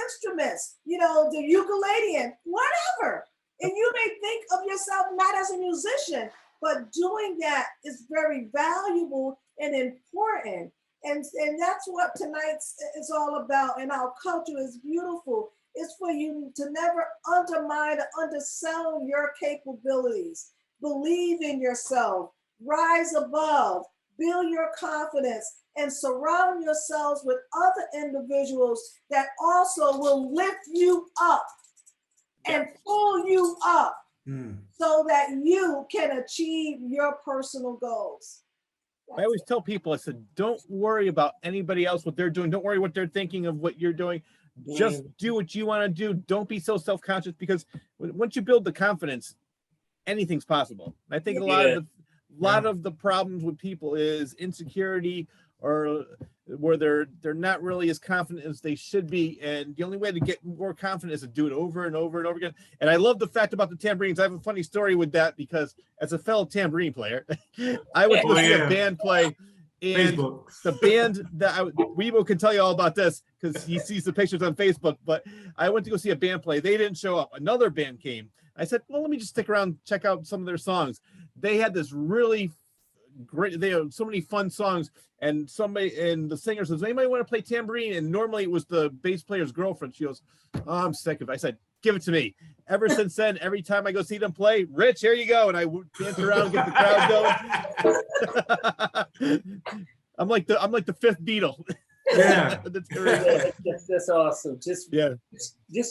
Speaker 4: instruments, the ukulele, whatever. And you may think of yourself not as a musician, but doing that is very valuable and important. And that's what tonight is all about. And our culture is beautiful. It's for you to never undermine or undersell your capabilities. Believe in yourself, rise above, build your confidence, and surround yourselves with other individuals that also will lift you up and pull you up so that you can achieve your personal goals.
Speaker 1: I always tell people, I said, don't worry about anybody else, what they're doing. Don't worry what they're thinking of what you're doing. Just do what you want to do. Don't be so self-conscious, because once you build the confidence, anything's possible. I think a lot of the problems with people is insecurity, or where they're not really as confident as they should be. And the only way to get more confident is to do it over and over and over again. And I love the fact about the tambourines. I have a funny story with that, because as a fellow tambourine player, I went to see a band play, and the band that Wibo can tell you all about this because he sees the pictures on Facebook, but I went to go see a band play. They didn't show up. Another band came. I said, well, let me just stick around, check out some of their songs. They had this really great, they have so many fun songs, and the singer says, anybody want to play tambourine? And normally it was the bass player's girlfriend. She goes, oh, I'm sick of it. I said, give it to me. Ever since then, every time I go see them play, Rich, here you go. And I dance around, get the crowd going. I'm like the fifth Beatle.
Speaker 3: Yeah.
Speaker 2: That's awesome. Just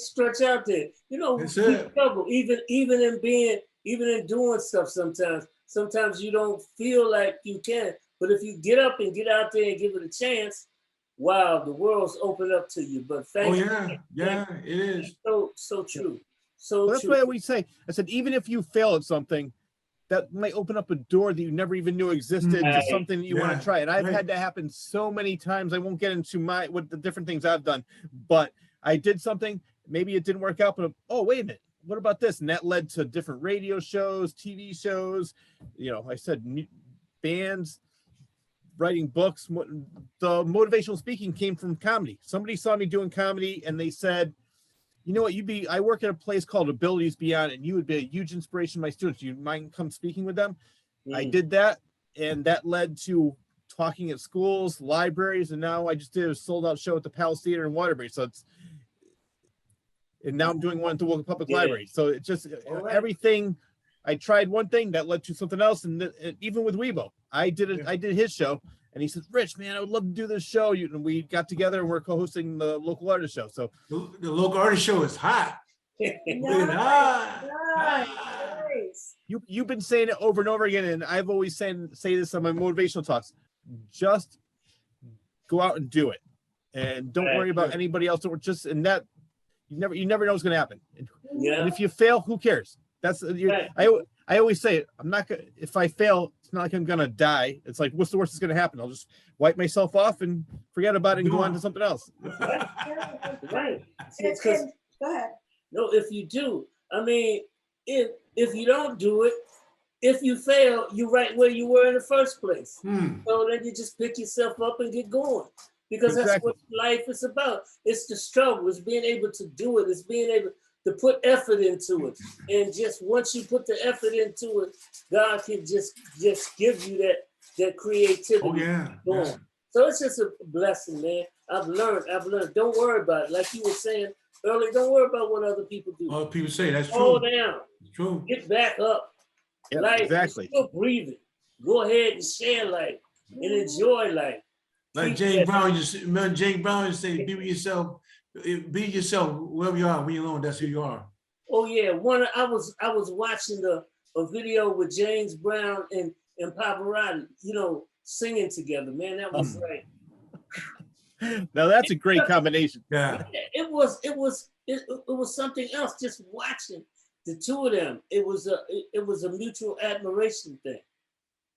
Speaker 2: stretch out there. You know, we struggle even in doing stuff sometimes. Sometimes you don't feel like you can, but if you get up and get out there and give it a chance, wow, the world's opened up to you. But thank you.
Speaker 3: Yeah, it is.
Speaker 2: So true. So
Speaker 1: that's why we say, I said, even if you fail at something, that might open up a door that you never even knew existed to something that you want to try. And I've had that happen so many times. I won't get into what the different things I've done, but I did something, maybe it didn't work out, but oh, wait a minute, what about this? And that led to different radio shows, TV shows, you know, I said bands, writing books. The motivational speaking came from comedy. Somebody saw me doing comedy and they said, you know what, I work at a place called Abilities Beyond, and you would be a huge inspiration to my students. You mind come speaking with them? I did that, and that led to talking at schools, libraries, and now I just did a sold out show at the Palace Theater in Waterbury. So and now I'm doing one at the Woken Public Library. So it just, everything, I tried one thing that led to something else. And even with Wibo, I did his show. And he says, Rich, man, I would love to do this show. And we got together and we're co-hosting the local artist show. So
Speaker 3: the local artist show is hot.
Speaker 4: Nice.
Speaker 1: You've been saying it over and over again, and I've always say this on my motivational talks. Just go out and do it, and don't worry about anybody else. Or just and that you never know what's going to happen. And if you fail, who cares? That's I always say it. I'm not gonna. If I fail, it's not like I'm gonna die. It's like, what's the worst that's gonna happen? I'll just wipe myself off and forget about it and go on to something else.
Speaker 2: Right.
Speaker 4: Go ahead.
Speaker 2: No, if you do, I mean, if you don't do it, if you fail, you're right where you were in the first place. So then you just pick yourself up and get going, because that's what life is about. It's the struggle. It's being able to do it. It's being able to put effort into it. And just once you put the effort into it, God can just give you that creativity. So it's just a blessing, man. I've learned. Don't worry about it. Like you were saying earlier, don't worry about what other people do.
Speaker 3: Other people say, that's true.
Speaker 2: Slow down.
Speaker 3: It's true.
Speaker 2: Get back up.
Speaker 1: Yeah,
Speaker 2: life,
Speaker 1: exactly.
Speaker 2: Still breathing. Go ahead and share life and enjoy life.
Speaker 3: Like James Brown used to say, be yourself wherever you are. When you're alone, that's who you are.
Speaker 2: Oh yeah, I was watching a video with James Brown and Pavarotti, singing together. Man, that was great.
Speaker 1: Now that's a great combination.
Speaker 3: Yeah.
Speaker 2: It was something else. Just watching the two of them, it was a mutual admiration thing.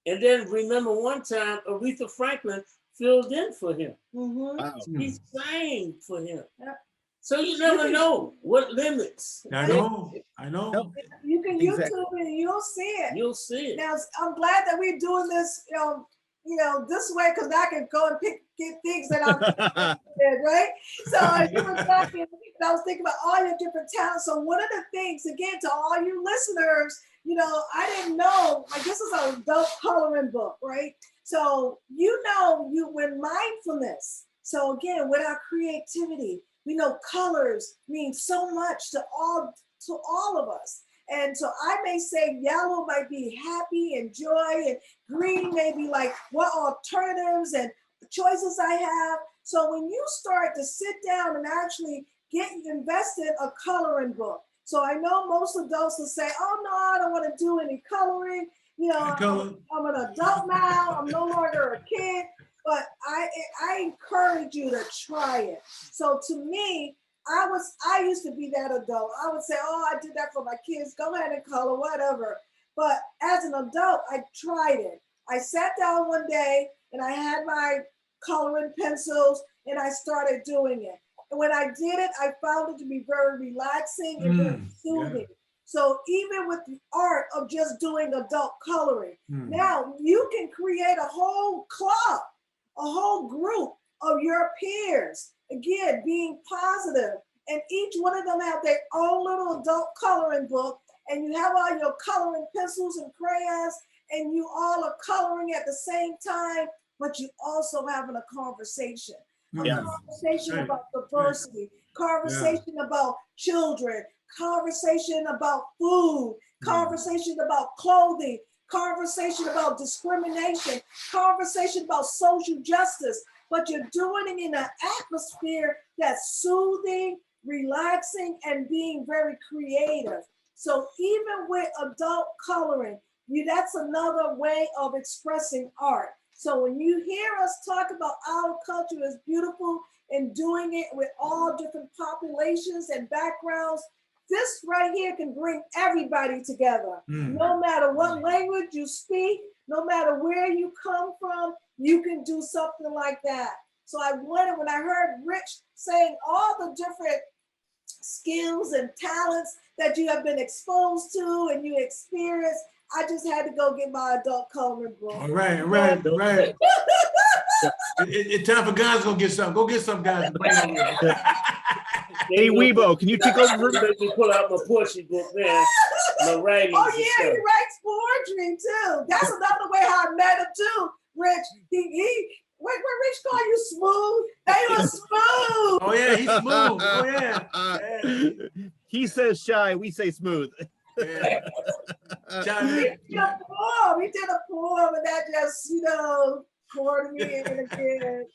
Speaker 2: And then remember one time Aretha Franklin filled in for him.
Speaker 1: Wow.
Speaker 2: He sang for him. So you never know what limits.
Speaker 3: I know.
Speaker 4: You can YouTube it and you'll see it.
Speaker 2: You'll see it.
Speaker 4: Now I'm glad that we're doing this, this way, because I can go and get things that I'm right. So you were talking, and I was thinking about all your different talents. So one of the things, again, to all you listeners, I didn't know, like, this is an adult coloring book, right? So you with mindfulness. So again, with our creativity, we know colors mean so much to all of us. And so I may say yellow might be happy and joy, and green may be like what alternatives and choices I have. So when you start to sit down and actually get invested in a coloring book. So I know most adults will say, oh no, I don't want to do any coloring. I'm an adult now, I'm no longer a kid, but I encourage you to try it. So to me, I used to be that adult. I would say, oh, I did that for my kids. Go ahead and color, whatever. But as an adult, I tried it. I sat down one day and I had my coloring pencils and I started doing it. And when I did it, I found it to be very relaxing and very soothing. Yeah. So even with the art of just doing adult coloring, now you can create a whole club, a whole group of your peers. Again, being positive, and each one of them have their own little adult coloring book, and you have all your coloring pencils and crayons, and you all are coloring at the same time, but you also having a conversation. A conversation about diversity. conversation about children, conversation about food, conversation about clothing, conversation about discrimination, conversation about social justice, but you're doing it in an atmosphere that's soothing, relaxing, and being very creative. So even with adult coloring, that's another way of expressing art. So when you hear us talk about our culture is beautiful and doing it with all different populations and backgrounds, this right here can bring everybody together. No matter what language you speak, no matter where you come from, you can do something like that. So I wanted, when I heard Rich saying all the different skills and talents that you have been exposed to and you experience, I just had to go get my adult coloring book.
Speaker 3: All right. It's time for guys to go get some. Go get some, guys.
Speaker 1: Hey, Wibo, can you take over?
Speaker 2: Let me pull out my poetry book, man. My writing.
Speaker 4: Oh yeah, he writes poetry too. That's another way how I met him too, Rich. When Rich call you smooth, they were smooth.
Speaker 3: Oh yeah, he's smooth. Oh yeah.
Speaker 1: He says shy, we say smooth.
Speaker 3: Yeah.
Speaker 4: He did a poem, and that just, poured me in again.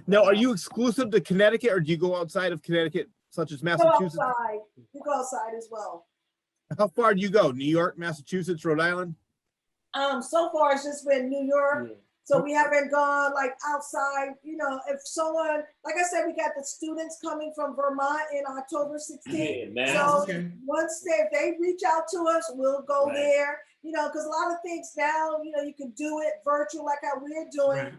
Speaker 1: Now, are you exclusive to Connecticut, or do you go outside of Connecticut, such as
Speaker 4: You go
Speaker 1: Massachusetts?
Speaker 4: outside. You go outside as well.
Speaker 1: How far do you go? New York, Massachusetts, Rhode Island?
Speaker 4: So far it's just been New York.
Speaker 2: Yeah.
Speaker 4: So we haven't gone like outside, if someone, like I said, we got the students coming from Vermont in October 16th.
Speaker 2: Yeah, man.
Speaker 4: So
Speaker 3: Okay.
Speaker 4: once if they reach out to us, we'll go
Speaker 2: Right.
Speaker 4: there, because a lot of things now, you can do it virtual like how we're doing.
Speaker 3: Right.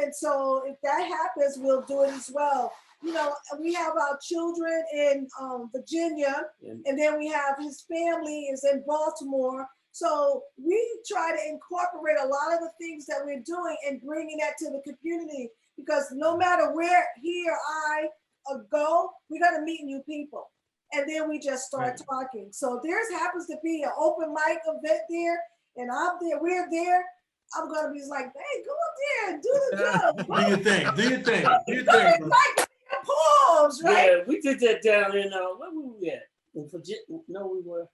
Speaker 4: And so if that happens, we'll do it as well. We have our children in Virginia, and then we have his family is in Baltimore. So we try to incorporate a lot of the things that we're doing and bringing that to the community, because no matter where he or I go, we're going to meet new people. And then we just start talking. So there's happens to be an open mic event there, and I'm there, we're there. I'm going to be like, hey, go up there and do the job.
Speaker 3: Do your thing. Do your thing. Do your thing.
Speaker 4: Like poems, right?
Speaker 2: Yeah, we did that down in, where were we at? In Virginia? No, we were.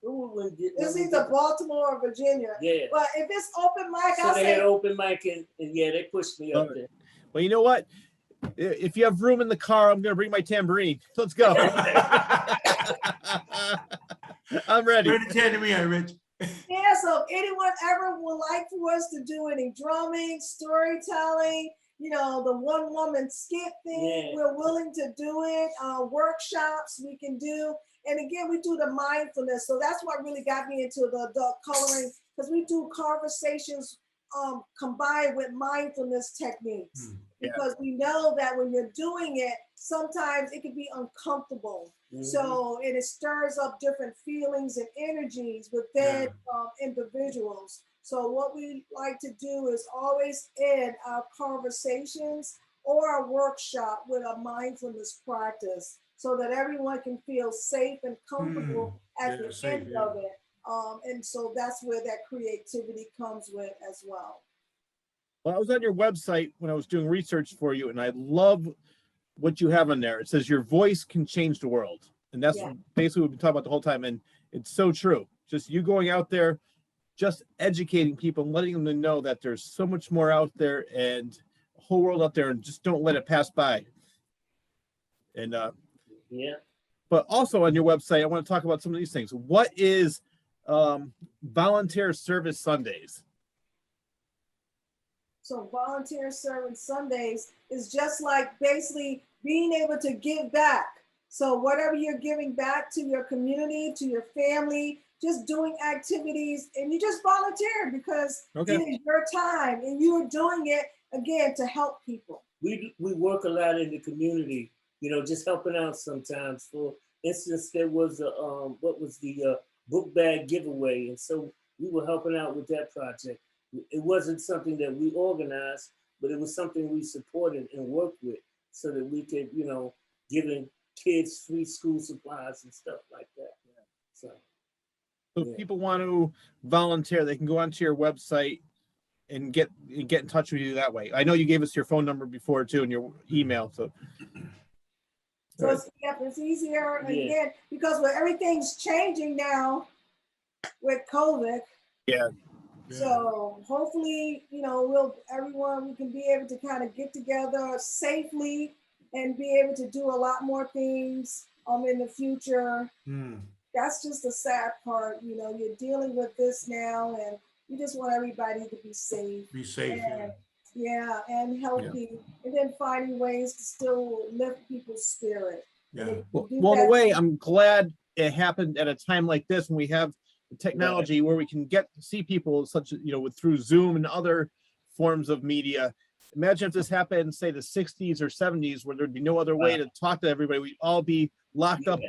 Speaker 4: It's either Baltimore or Virginia.
Speaker 2: Yeah.
Speaker 4: But if it's open mic,
Speaker 2: So
Speaker 4: I'll
Speaker 2: they
Speaker 4: say
Speaker 2: had open mic and yeah, they pushed me up there.
Speaker 1: Well, you know what? If you have room in the car, I'm going to bring my tambourine. Let's go. I'm ready.
Speaker 3: Bring the tambourine, Rich.
Speaker 4: yeah, so if anyone ever would like for us to do any drumming, storytelling, the one woman skit thing, we're willing to do it. Workshops we can do. And again, we do the mindfulness. So that's what really got me into the adult coloring, because we do conversations combined with mindfulness techniques. Because we know that when you're doing it, sometimes it can be uncomfortable. So it stirs up different feelings and energies within individuals. So what we like to do is always end our conversations or a workshop with a mindfulness practice, so that everyone can feel safe and comfortable at the end of it. And so that's where that creativity comes with as well.
Speaker 1: Well, I was on your website when I was doing research for you, and I love what you have on there. It says your voice can change the world. And that's basically what we've been talking about the whole time. And it's so true. Just you going out there, just educating people and letting them know that there's so much more out there and a whole world out there, and just don't let it pass by. And but also on your website, I want to talk about some of these things. What is Volunteer Service Sundays?
Speaker 4: So volunteer service Sundays is just like basically being able to give back. So whatever you're giving back to your community, to your family, just doing activities, and you just volunteer because it is your time and you are doing it again to help people.
Speaker 2: We work a lot in the community, just helping out sometimes. For instance, there was a book bag giveaway, and so we were helping out with that project. It wasn't something that we organized, but it was something we supported and worked with, so that we could, giving kids free school supplies and stuff like that. So
Speaker 1: if people want to volunteer, they can go onto your website and get in touch with you that way. I know you gave us your phone number before too and your email. So
Speaker 4: So it's easier. And
Speaker 2: Yeah.
Speaker 4: again, because with everything's changing now with COVID.
Speaker 1: Yeah.
Speaker 4: So hopefully, you know, we can be able to kind of get together safely and be able to do a lot more things in the future. That's just the sad part, you know, you're dealing with this now and you just want everybody to be safe.
Speaker 3: Be safe.
Speaker 4: And, and healthy, and then finding ways to still lift people's spirit.
Speaker 3: Yeah.
Speaker 1: Well, in a way, I'm glad it happened at a time like this when we have the technology where we can get to see people such, you know, through Zoom and other forms of media. Imagine if this happened in, say, the 60s or 70s, where there'd be no other way to talk to everybody. We'd all be locked up,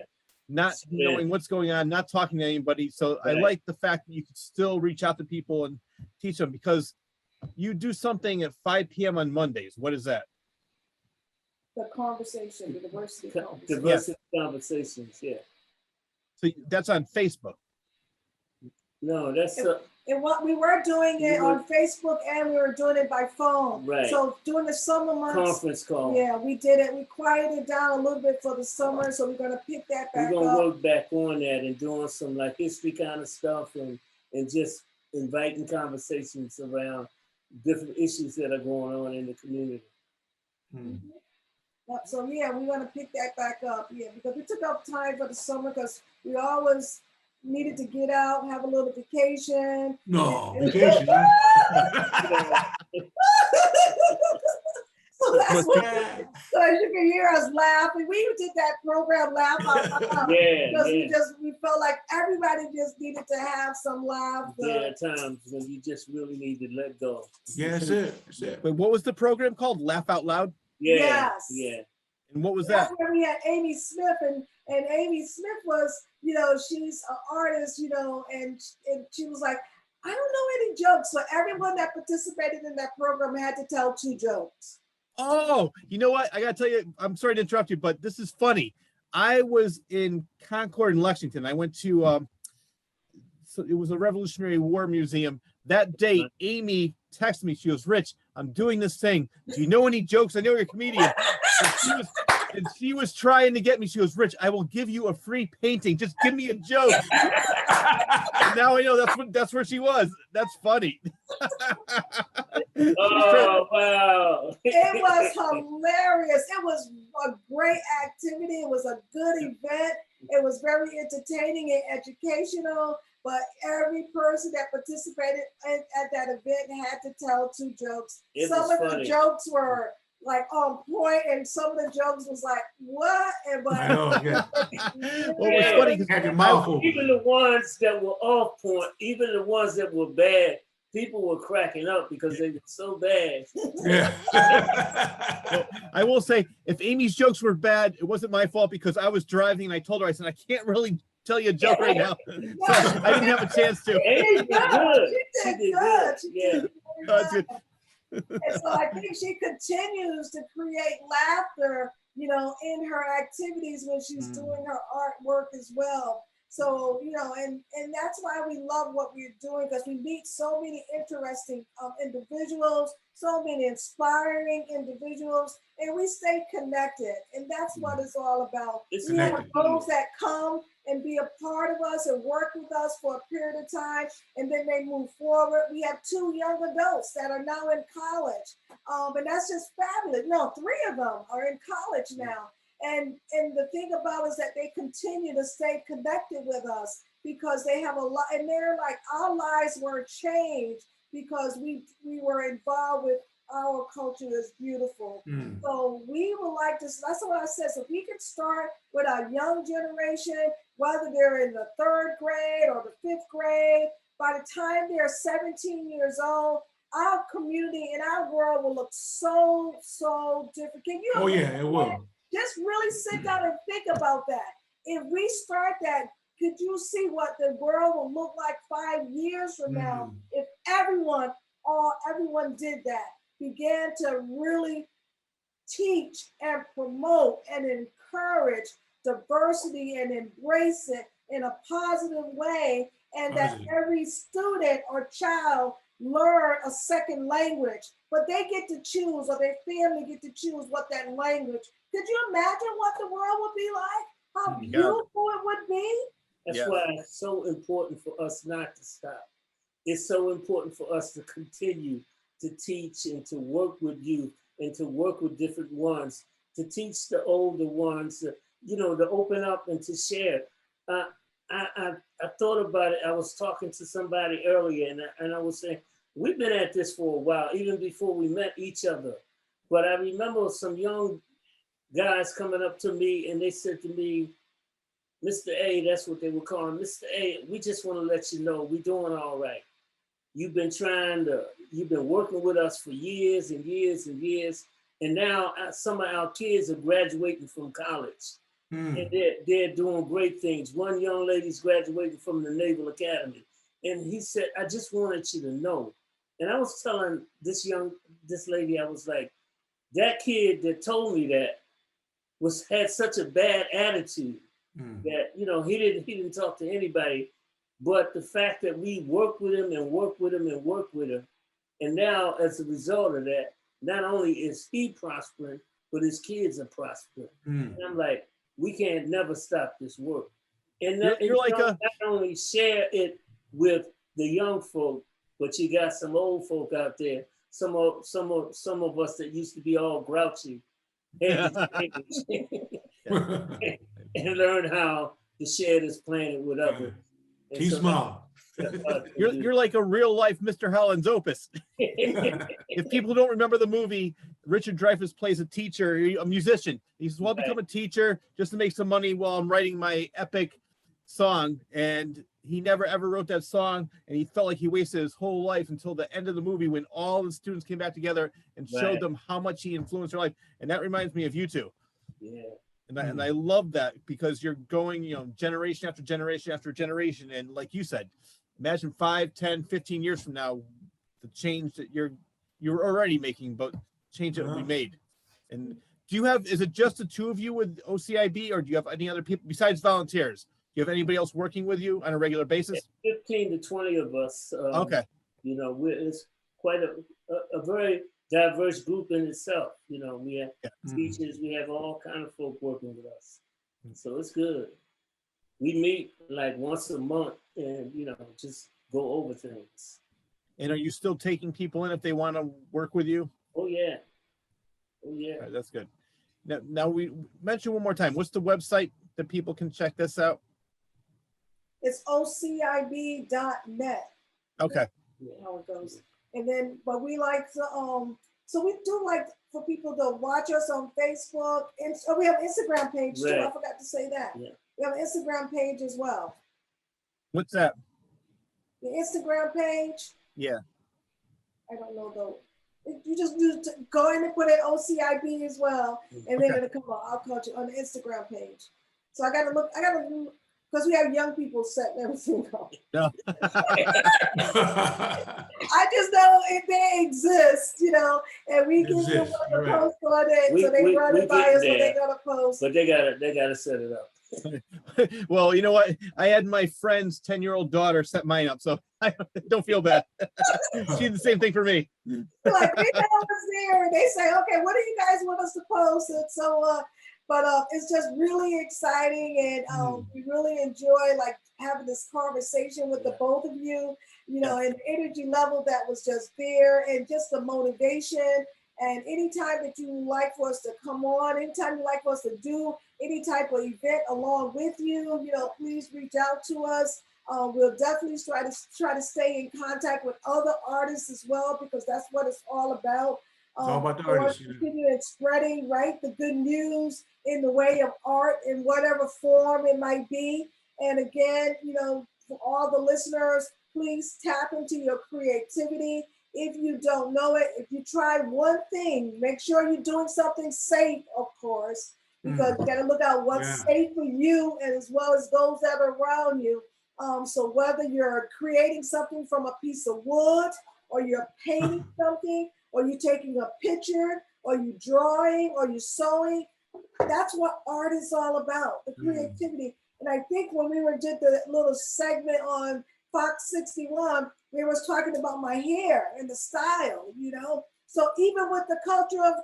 Speaker 1: not knowing what's going on, not talking to anybody. So I like the fact that you can still reach out to people and teach them, because you do something at 5 p.m. on Mondays. What is that?
Speaker 4: The conversation, the diversity conversation.
Speaker 2: Diversity conversations, yeah.
Speaker 1: So that's on Facebook.
Speaker 2: No, that's
Speaker 4: and what we were doing it on Facebook, and we were doing it by phone.
Speaker 2: Right.
Speaker 4: So during the summer months,
Speaker 2: conference call.
Speaker 4: Yeah, we did it. We quieted it down a little bit for the summer, so we're gonna pick that back up.
Speaker 2: We're gonna work back on that and doing some like history kind of stuff and just inviting conversations around different issues that are going on in the community.
Speaker 4: So yeah, we're gonna pick that back up. Yeah, because we took up time for the summer because we always needed to get out, have a little vacation.
Speaker 3: No, vacation.
Speaker 4: So that's what, so as you can hear us laughing, we did that program Laugh Out Loud. Because we felt like everybody just needed to have some laughter.
Speaker 2: There are times when you just really need to let go.
Speaker 3: Yeah, that's it. That's it.
Speaker 1: Wait, what was the program called? Laugh Out Loud?
Speaker 2: Yeah.
Speaker 4: Yes.
Speaker 2: Yeah.
Speaker 1: And what was
Speaker 4: That's
Speaker 1: that?
Speaker 4: where we had Amy Smith, and Amy Smith was, you know, she's an artist, you know, and she was like, I don't know any jokes. So everyone that participated in that program had to tell 2 jokes.
Speaker 1: Oh, you know what? I gotta tell you, I'm sorry to interrupt you, but this is funny. I was in Concord in Lexington. I went to, so it was a Revolutionary War Museum. That day, Amy texted me. She goes, Rich, I'm doing this thing. Do you know any jokes? I know you're a comedian. And she was trying to get me. She goes, Rich, I will give you a free painting. Just give me a joke. And now I know that's where she was. That's funny.
Speaker 2: Oh, wow.
Speaker 4: It was hilarious. It was a great activity. It was a good event. It was very entertaining and educational. But every person that participated at that event had to tell 2 jokes. Some of the jokes were like on point, and some of the jokes was like, what? And
Speaker 3: I know, yeah.
Speaker 1: Well, it was funny.
Speaker 3: Had your mouth open.
Speaker 2: Even the ones that were off point, even the ones that were bad, people were cracking up because they were so bad.
Speaker 3: Yeah.
Speaker 1: Well, I will say, if Amy's jokes were bad, it wasn't my fault, because I was driving and I told her, I said, I can't really tell you a joke right now. So I didn't have a chance to.
Speaker 2: Amy did good.
Speaker 4: She did good.
Speaker 2: Yeah.
Speaker 1: That's good.
Speaker 4: And so I think she continues to create laughter, you know, in her activities when she's doing her artwork as well. So, you know, and that's why we love what we're doing, because we meet so many interesting individuals, so many inspiring individuals, and we stay connected. And that's what it's all about. We have those that come and be a part of us and work with us for a period of time, and then they move forward. We have 2 young adults that are now in college, and that's just fabulous. No, 3 of them are in college now. And the thing about it is that they continue to stay connected with us, because they have a lot, and they're like, our lives were changed because we were involved with our culture is beautiful. So we would like to, that's what I said. So we could start with our young generation, whether they're in the 3rd grade or the 5th grade. By the time they're 17 years old, our community and our world will look so, so different. Can you?
Speaker 3: Oh yeah, it will.
Speaker 4: Just really sit down and think about that. If we start that, could you see what the world will look like 5 years from now if everyone did that, began to really teach and promote and encourage diversity and embrace it in a positive way, and that every student or child learn a second language, but they get to choose, or their family get to choose what that language. Could you imagine what the world would be like? How beautiful it would be?
Speaker 2: That's why it's so important for us not to stop. It's so important for us to continue to teach and to work with youth and to work with different ones, to teach the older ones, to open up and to share. I thought about it. I was talking to somebody earlier, and I was saying, we've been at this for a while, even before we met each other. But I remember some young guys coming up to me, and they said to me, Mr. A, that's what they were calling, Mr. A, we just want to let you know we're doing all right. You've been working with us for years and years and years. And now some of our kids are graduating from college. And they're doing great things. One young lady's graduating from the Naval Academy. And he said, I just wanted you to know. And I was telling this lady, I was like, that kid that told me that had such a bad attitude that, he didn't talk to anybody. But the fact that we work with him and work with him and work with him, and now as a result of that, not only is he prospering, but his kids are prospering. And I'm like, we can't never stop this work. And not only share it with the young folk, but you got some old folk out there, some of us that used to be all grouchy, and learn how to share this planet with others.
Speaker 3: Keep small.
Speaker 1: You're like a real life Mr. Holland's Opus. If people don't remember the movie, Richard Dreyfuss plays a teacher, a musician. He says, well, I'll become a teacher just to make some money while I'm writing my epic song. And he never ever wrote that song. And he felt like he wasted his whole life until the end of the movie when all the students came back together and showed them how much he influenced their life. And that reminds me of you two.
Speaker 2: Yeah.
Speaker 1: And I love that because you're going, generation after generation after generation. And like you said, imagine 5, 10, 15 years from now, the change that you're already making, but change that will be made. And is it just the two of you with OCIB, or do you have any other people besides volunteers? Do you have anybody else working with you on a regular basis?
Speaker 2: 15 to 20 of us.
Speaker 1: Okay.
Speaker 2: It's quite a very diverse group in itself. We have teachers, we have all kind of folk working with us. So it's good. We meet like once a month and, just go over things.
Speaker 1: And are you still taking people in if they want to work with you?
Speaker 2: Oh, yeah. Oh, yeah.
Speaker 1: All right, that's good. Now we mention one more time. What's the website that people can check this out?
Speaker 4: It's ocib.net.
Speaker 1: Okay.
Speaker 4: How it goes. And then, but we like to, so we do like for people to watch us on Facebook. And we have an Instagram page too. I forgot to say that. Yeah. We have an Instagram page as well.
Speaker 1: What's that?
Speaker 4: The Instagram page?
Speaker 1: Yeah.
Speaker 4: I don't know though. You just go in and put it OCIB as well, and then it'll come up. I'll call you on the Instagram page. So I gotta look, because we have young people setting everything up. No. I just know if they exist, and we give them a post on it, so they run it by us when they gotta post.
Speaker 2: But they gotta set it up.
Speaker 1: Well, you know what? I had my friend's 10-year-old daughter set mine up, so I don't feel bad. She did the same thing for me.
Speaker 4: Like we know it's there, and they say, "Okay, what do you guys want us to post?" And so, but it's just really exciting, and we really enjoy like having this conversation with the both of you. And the energy level that was just there, and just the motivation. And anytime that you like for us to come on, anytime you like for us to do any type of event along with you, please reach out to us. We'll definitely try to stay in contact with other artists as well, because that's what it's all about.
Speaker 3: All about the artists.
Speaker 4: Continuing spreading, the good news in the way of art in whatever form it might be. And again, for all the listeners, please tap into your creativity. If you don't know it, if you try one thing, make sure you're doing something safe, of course, because you got to look out what's safe for you and as well as those that are around you. So whether you're creating something from a piece of wood, or you're painting something, or you're taking a picture, or you're drawing, or you're sewing, that's what art is all about, the creativity. And I think when we did the little segment on Fox 61, we was talking about my hair and the style, you know. So even with the culture of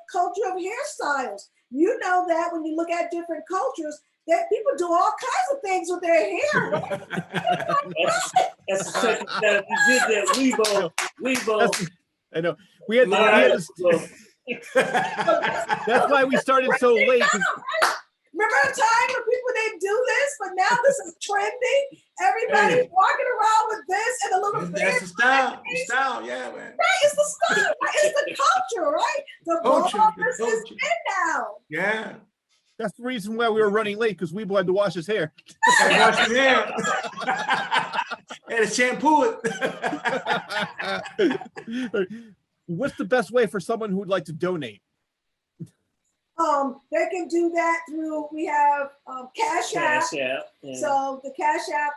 Speaker 4: hairstyles, you know that when you look at different cultures, that people do all kinds of things with their hair.
Speaker 2: That's the second time we did that. Weebo.
Speaker 1: I know. We had to, that's why we started so late.
Speaker 4: Remember a time when people didn't do this, but now this is trendy. Everybody's walking around with this and a little bit.
Speaker 3: That's the style. The style, yeah, man.
Speaker 4: Right, it's the style. Right? It's the culture, right? The culture is in now.
Speaker 3: Yeah.
Speaker 1: That's the reason why we were running late, because Wibo had to wash his hair.
Speaker 3: Wash his hair. And to shampoo
Speaker 1: it. What's the best way for someone who would like to donate?
Speaker 4: They can do that through, we have Cash App.
Speaker 2: Yeah.
Speaker 4: So the Cash App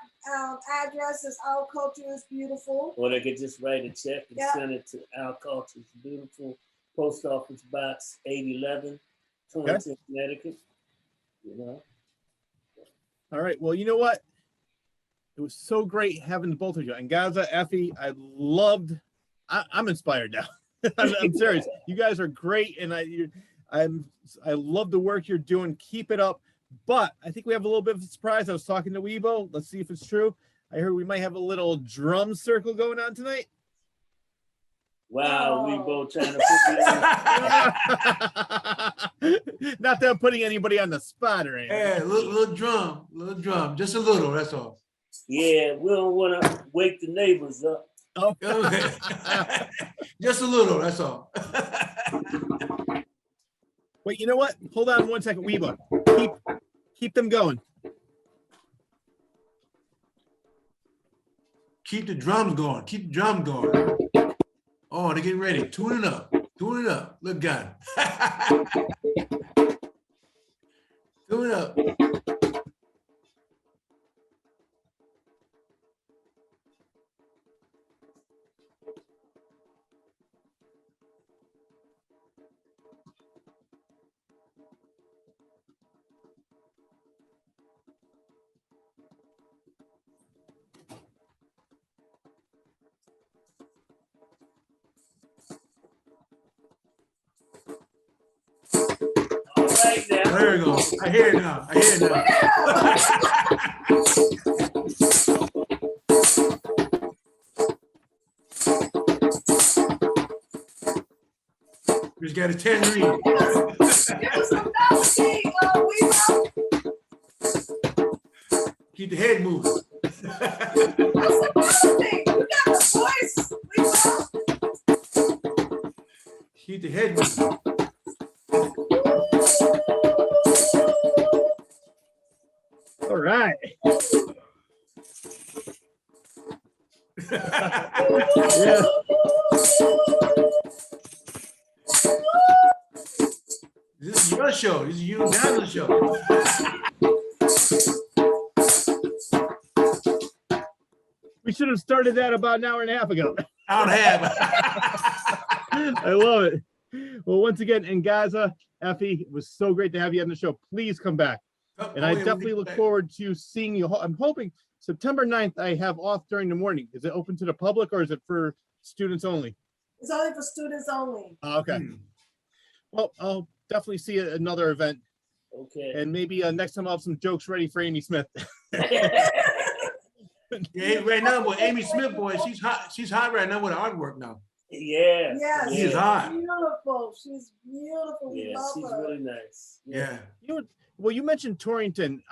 Speaker 4: address is Our Culture is Beautiful.
Speaker 2: Or they could just write a check and send it to Our Culture is Beautiful, Post Office Box 811, Torrington, Connecticut. You know.
Speaker 1: All right. Well, you know what? It was so great having both of you. Angaza, Effie, I'm inspired now. I'm serious. You guys are great, and I love the work you're doing. Keep it up. But I think we have a little bit of a surprise. I was talking to Wibo. Let's see if it's true. I heard we might have a little drum circle going on tonight.
Speaker 2: Wow, Wibo trying to put me
Speaker 1: Not that I'm putting anybody on the spot or anything.
Speaker 3: Yeah, little drum, just a little, that's all.
Speaker 2: Yeah, we don't want to wake the neighbors up.
Speaker 1: Oh.
Speaker 3: Just a little, that's all.
Speaker 1: Wait, you know what? Hold on 1 second, Wibo. Keep them going.
Speaker 3: Keep the drums going. Keep the drum going. Oh, they're getting ready. Tune it up. Tune it up. Look, God. Tune it up.
Speaker 2: Right now.
Speaker 3: There we go. I hear it now. We just got a tangerine. Keep the head moving. Keep the head moving.
Speaker 1: All right. Yeah.
Speaker 3: This is your show. This is you and Angaza's show.
Speaker 1: We should have started that about an hour and a half ago.
Speaker 3: Hour and a half.
Speaker 1: I love it. Well, once again, Angaza, Effie, it was so great to have you on the show. Please come back. And I definitely look forward to seeing you. I'm hoping September 9th, I have off during the morning. Is it open to the public or is it for students only?
Speaker 4: It's only for students only.
Speaker 1: Okay. Well, I'll definitely see another event.
Speaker 2: Okay.
Speaker 1: And maybe next time I'll have some jokes ready for Amy Smith.
Speaker 3: Yeah, right now with Amy Smith, boy, she's hot. She's hot right now with her artwork now.
Speaker 2: Yeah.
Speaker 4: Yes.
Speaker 3: She's hot.
Speaker 4: Beautiful. She's beautiful. We
Speaker 2: Yeah,
Speaker 4: love
Speaker 2: she's
Speaker 4: her.
Speaker 2: really nice.
Speaker 3: Yeah.
Speaker 1: Well, you mentioned Torrington.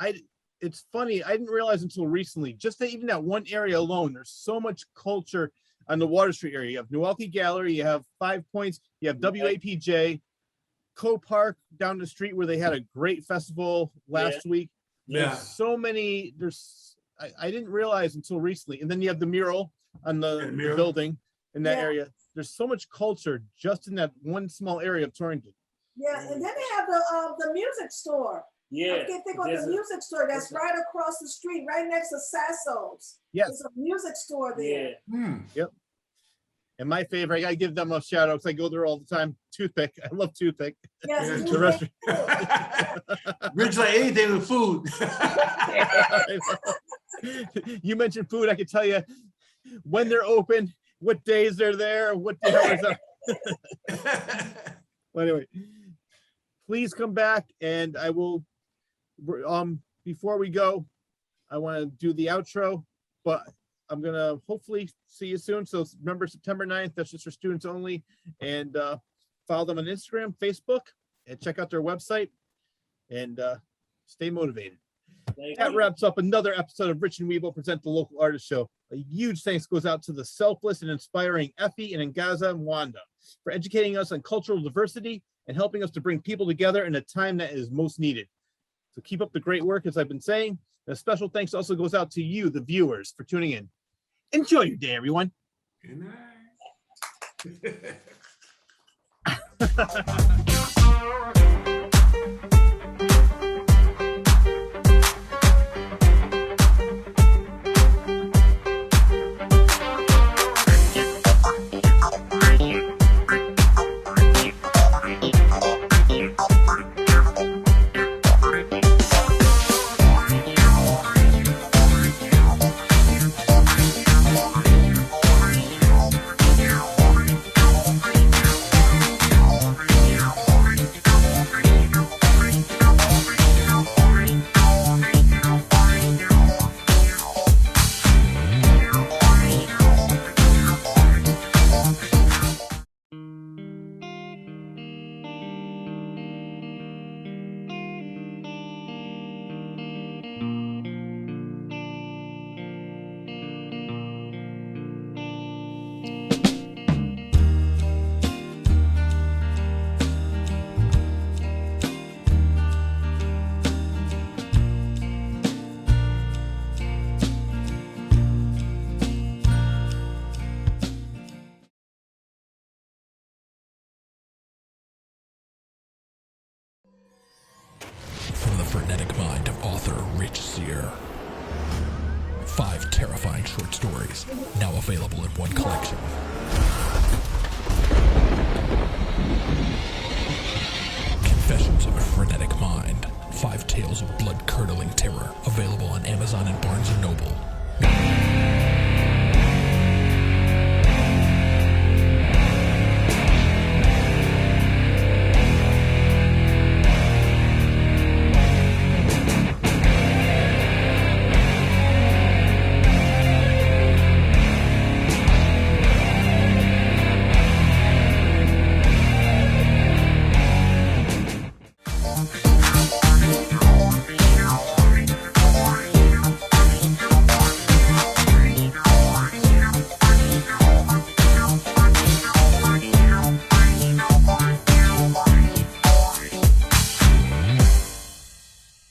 Speaker 1: It's funny. I didn't realize until recently, just that even that one area alone, there's so much culture on the Water Street area. You have Milwaukee Gallery, you have 5 Points, you have WAPJ, Co Park down the street where they had a great festival last week.
Speaker 3: Yeah.
Speaker 1: There's so many. I didn't realize until recently. And then you have the mural on the building in that area. There's so much culture just in that one small area of Torrington.
Speaker 4: Yeah, and then they have the music store.
Speaker 2: Yeah.
Speaker 4: I can't think of the music store that's right across the street, right next to Sasso's.
Speaker 1: Yes.
Speaker 4: There's a music store there.
Speaker 2: Yeah.
Speaker 1: Yep. And my favorite, I gotta give them a shout out because I go there all the time. Toothpick. I love Toothpick.
Speaker 4: Yes.
Speaker 3: Yeah,
Speaker 1: The restaurant.
Speaker 3: Rich like anything with food.
Speaker 1: You mentioned food. I could tell you when they're open, what days they're there, what the hell is that? Well, anyway, please come back, and I will, before we go, I want to do the outro, but I'm going to hopefully see you soon. So remember, September 9th, that's just for students only. And follow them on Instagram, Facebook, and check out their website, and stay motivated. That wraps up another episode of Rich and Wibo Present the Local Artist Show. A huge thanks goes out to the selfless and inspiring Effie and Angaza Mwando for educating us on cultural diversity and helping us to bring people together in a time that is most needed. So keep up the great work, as I've been saying. And a special thanks also goes out to you, the viewers, for tuning in. Enjoy your day, everyone.
Speaker 3: Good night.
Speaker 5: From the frenetic mind of author Rich Sear. 5 terrifying short stories, now available in one collection. Confessions of a Frenetic Mind. 5 tales of blood-curdling terror, available on Amazon and Barnes & Noble.